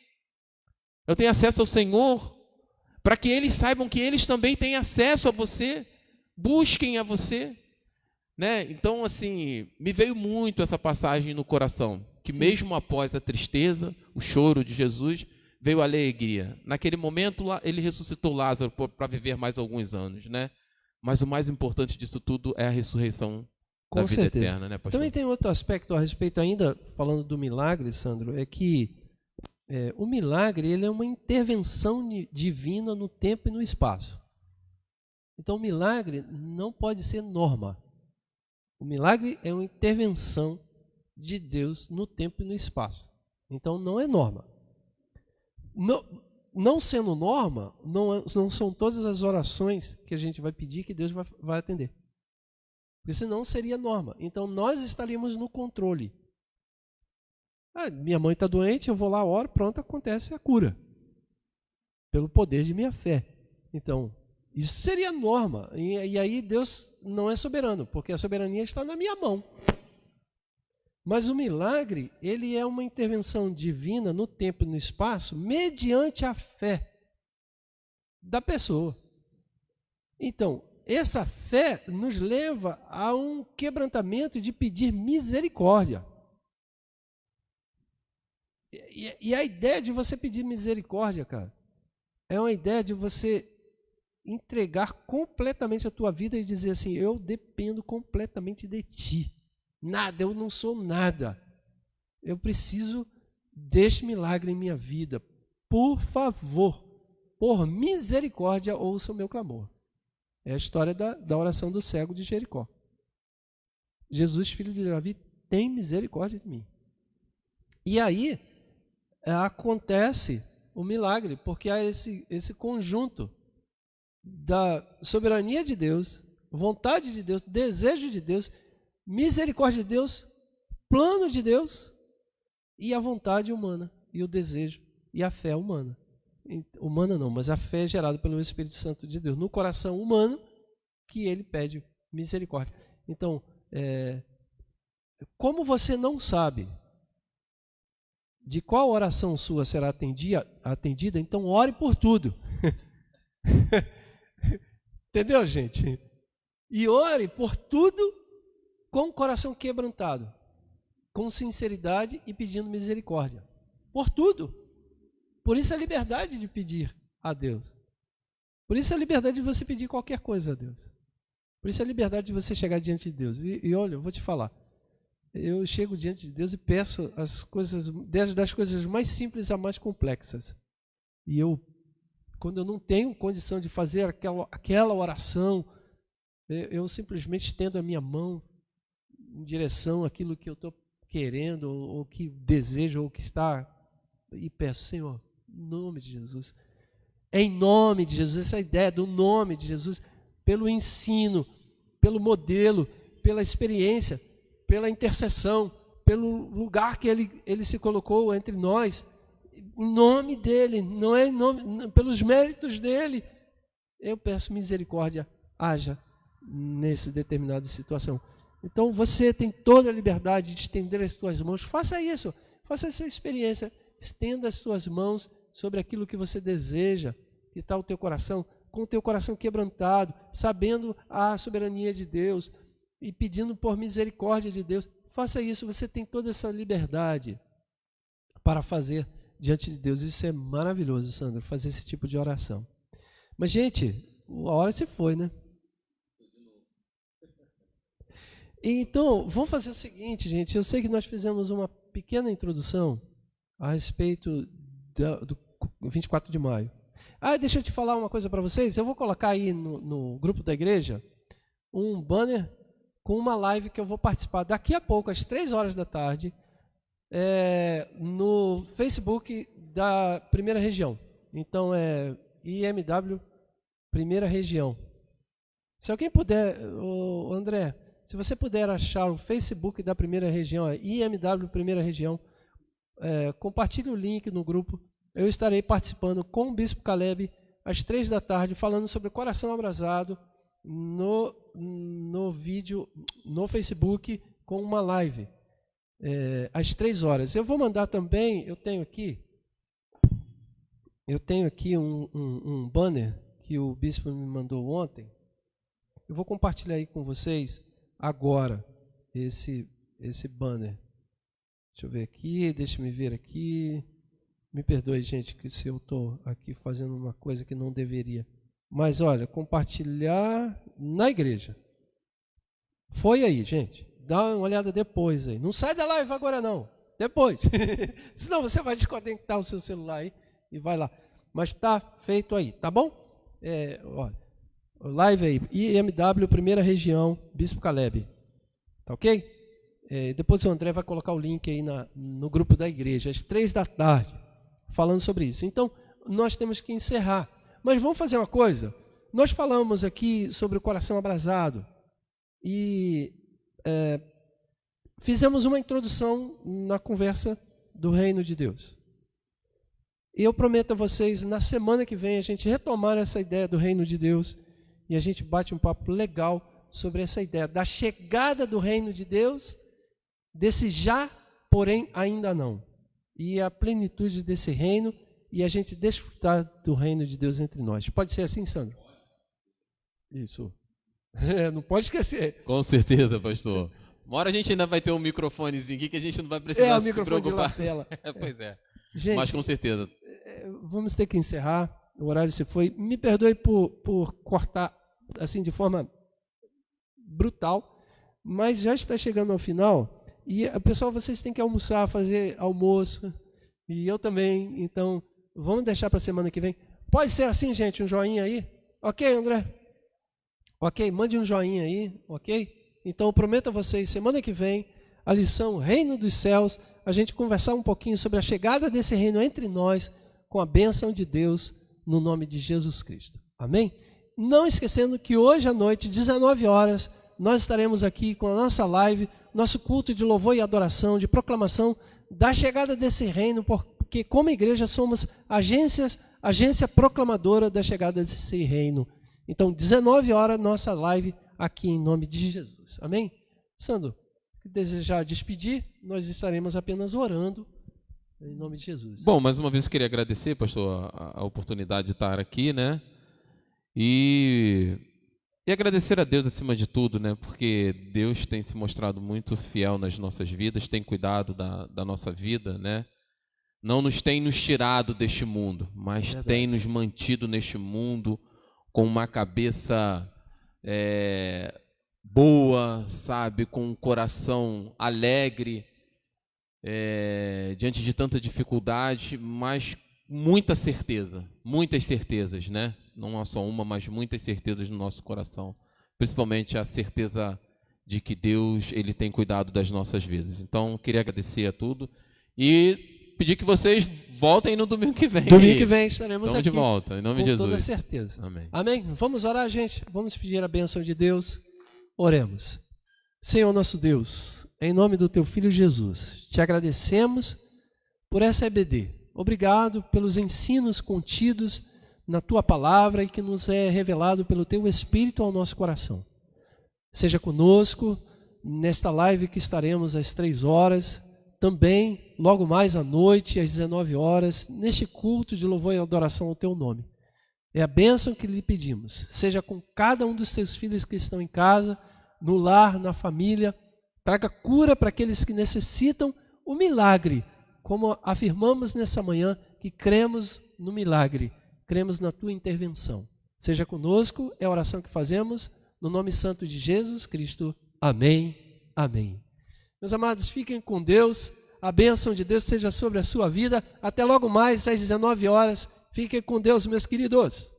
eu tenho acesso ao Senhor, para que eles saibam que eles também têm acesso a você, busquem a você, né? Então, assim, me veio muito essa passagem no coração, que mesmo após a tristeza, o choro de Jesus, veio a alegria. Naquele momento, ele ressuscitou Lázaro para viver mais alguns anos, né? Mas o mais importante disso tudo é a ressurreição da vida eterna, né, pastor? Também tem outro aspecto a respeito ainda, falando do milagre, Sandro, é que o milagre ele é uma intervenção divina no tempo e no espaço. Então, o milagre não pode ser norma. O milagre é uma intervenção de Deus no tempo e no espaço. Então, não é norma. Não sendo norma, não são todas as orações que a gente vai pedir que Deus vai atender. Porque senão seria norma. Então, nós estaríamos no controle. Minha mãe está doente, eu vou lá, oro, pronto, acontece a cura. Pelo poder de minha fé. Então, isso seria norma. E aí Deus não é soberano, porque a soberania está na minha mão. Mas o milagre, ele é uma intervenção divina no tempo e no espaço, mediante a fé da pessoa. Então, essa fé nos leva a um quebrantamento de pedir misericórdia. E a ideia de você pedir misericórdia, cara, é uma ideia de você entregar completamente a tua vida e dizer assim, eu dependo completamente de ti. Nada, eu não sou nada. Eu preciso deste milagre em minha vida. Por favor, por misericórdia, ouça o meu clamor. É a história da oração do cego de Jericó. Jesus, filho de Davi, tem misericórdia de mim. E aí acontece o milagre, porque há esse conjunto da soberania de Deus, vontade de Deus, desejo de Deus, misericórdia de Deus, plano de Deus e a vontade humana, e o desejo e a fé humana. Humana não, mas a fé é gerada pelo Espírito Santo de Deus no coração humano, que ele pede misericórdia. Então, como você não sabe de qual oração sua será atendida, então ore por tudo. Entendeu, gente? E ore por tudo com o coração quebrantado, com sinceridade e pedindo misericórdia. Por tudo. Por isso a liberdade de pedir a Deus. Por isso a liberdade de você pedir qualquer coisa a Deus. Por isso a liberdade de você chegar diante de Deus. E olha, eu vou te falar. Eu chego diante de Deus e peço as coisas, desde das coisas mais simples a mais complexas. E quando eu não tenho condição de fazer aquela oração, eu simplesmente estendo a minha mão em direção àquilo que eu estou querendo, ou que desejo, ou que está, e peço, Senhor, em nome de Jesus. Em nome de Jesus, essa ideia do nome de Jesus, pelo ensino, pelo modelo, pela experiência, pela intercessão, pelo lugar que ele se colocou entre nós, em nome dele, não é em nome, pelos méritos dele, eu peço misericórdia, haja nessa determinada situação. Então você tem toda a liberdade de estender as suas mãos, faça isso, faça essa experiência, estenda as suas mãos sobre aquilo que você deseja, que está o teu coração, com o teu coração quebrantado, sabendo a soberania de Deus, e pedindo por misericórdia de Deus. Faça isso, você tem toda essa liberdade para fazer diante de Deus. Isso é maravilhoso, Sandro, fazer esse tipo de oração. Mas, gente, a hora se foi, né? Então, vamos fazer o seguinte, gente. Eu sei que nós fizemos uma pequena introdução a respeito do 24 de maio. Deixa eu te falar uma coisa para vocês. Eu vou colocar aí no grupo da igreja um banner com uma live que eu vou participar daqui a pouco, às 3 horas da tarde, no Facebook da Primeira Região. Então é IMW Primeira Região. Se alguém puder, André, se você puder achar o Facebook da Primeira Região, IMW Primeira Região, compartilhe o link no grupo. Eu estarei participando com o Bispo Caleb às 3 da tarde, falando sobre o coração abrasado no vídeo, no Facebook, com uma live, às 3 horas. Eu vou mandar também, eu tenho aqui um banner que o Bispo me mandou ontem. Eu vou compartilhar aí com vocês agora esse banner. Deixa eu ver aqui, deixa me ver aqui. Me perdoe, gente, que se eu estou aqui fazendo uma coisa que não deveria. Mas, olha, compartilhar na igreja. Foi aí, gente. Dá uma olhada depois aí. Não sai da live agora, não. Depois. Senão você vai desconectar o seu celular aí e vai lá. Mas está feito aí, tá bom? Olha, live aí. IMW, Primeira Região, Bispo Caleb. Tá ok? Depois o André vai colocar o link aí no grupo da igreja, às 3 da tarde, falando sobre isso. Então, nós temos que encerrar. Mas vamos fazer uma coisa. Nós falamos aqui sobre o coração abrasado e fizemos uma introdução na conversa do reino de Deus. E eu prometo a vocês, na semana que vem, a gente retomar essa ideia do reino de Deus e a gente bate um papo legal sobre essa ideia da chegada do reino de Deus, desse já, porém ainda não. E a plenitude desse reino e a gente desfrutar do reino de Deus entre nós. Pode ser assim, Sandro? Isso. Não pode esquecer. Com certeza, pastor. Uma hora a gente ainda vai ter um microfonezinho aqui que a gente não vai precisar se preocupar. De lapela. Pois é. Gente, mas com certeza. Vamos ter que encerrar. O horário se foi. Me perdoe por cortar assim de forma brutal, mas já está chegando ao final. E, pessoal, vocês têm que almoçar, fazer almoço. E eu também. Então, vamos deixar para a semana que vem. Pode ser assim, gente? Um joinha aí? Ok, André? Ok, mande um joinha aí, ok? Então, eu prometo a vocês, semana que vem, a lição Reino dos Céus, a gente conversar um pouquinho sobre a chegada desse reino entre nós, com a bênção de Deus, no nome de Jesus Cristo. Amém? Não esquecendo que hoje à noite, 19 horas, nós estaremos aqui com a nossa live, nosso culto de louvor e adoração, de proclamação da chegada desse reino, porque como igreja somos agência proclamadora da chegada desse reino. Então, 19 horas, nossa live aqui em nome de Jesus. Amém? Sandro, se desejar despedir, nós estaremos apenas orando em nome de Jesus. Bom, mais uma vez eu queria agradecer, pastor, a oportunidade de estar aqui, né? E agradecer a Deus acima de tudo, né? Porque Deus tem se mostrado muito fiel nas nossas vidas, tem cuidado da nossa vida, né? Não tem nos tirado deste mundo, mas tem nos mantido neste mundo com uma cabeça boa, sabe? Com um coração alegre, diante de tanta dificuldade, mas muitas certezas, né? Não só uma, mas muitas certezas no nosso coração, principalmente a certeza de que Deus, Ele tem cuidado das nossas vidas. Então, queria agradecer a tudo e pedir que vocês voltem no domingo que vem. Domingo que vem estaremos Estamos aqui. de volta, em nome de Jesus. Com toda certeza. Amém. Amém? Vamos orar, gente? Vamos pedir a bênção de Deus. Oremos. Senhor nosso Deus, em nome do Teu Filho Jesus, te agradecemos por essa EBD. Obrigado pelos ensinos contidos na Tua Palavra e que nos é revelado pelo Teu Espírito ao nosso coração. Seja conosco nesta live que estaremos às 3 horas, também logo mais à noite, às 19 horas, neste culto de louvor e adoração ao Teu nome. É a bênção que lhe pedimos. Seja com cada um dos Teus filhos que estão em casa, no lar, na família. Traga cura para aqueles que necessitam o milagre, como afirmamos nessa manhã, que cremos no milagre, cremos na Tua intervenção. Seja conosco, é a oração que fazemos, no nome santo de Jesus Cristo. Amém, amém. Meus amados, fiquem com Deus, a bênção de Deus seja sobre a sua vida. Até logo mais, às 19 horas. Fiquem com Deus, meus queridos.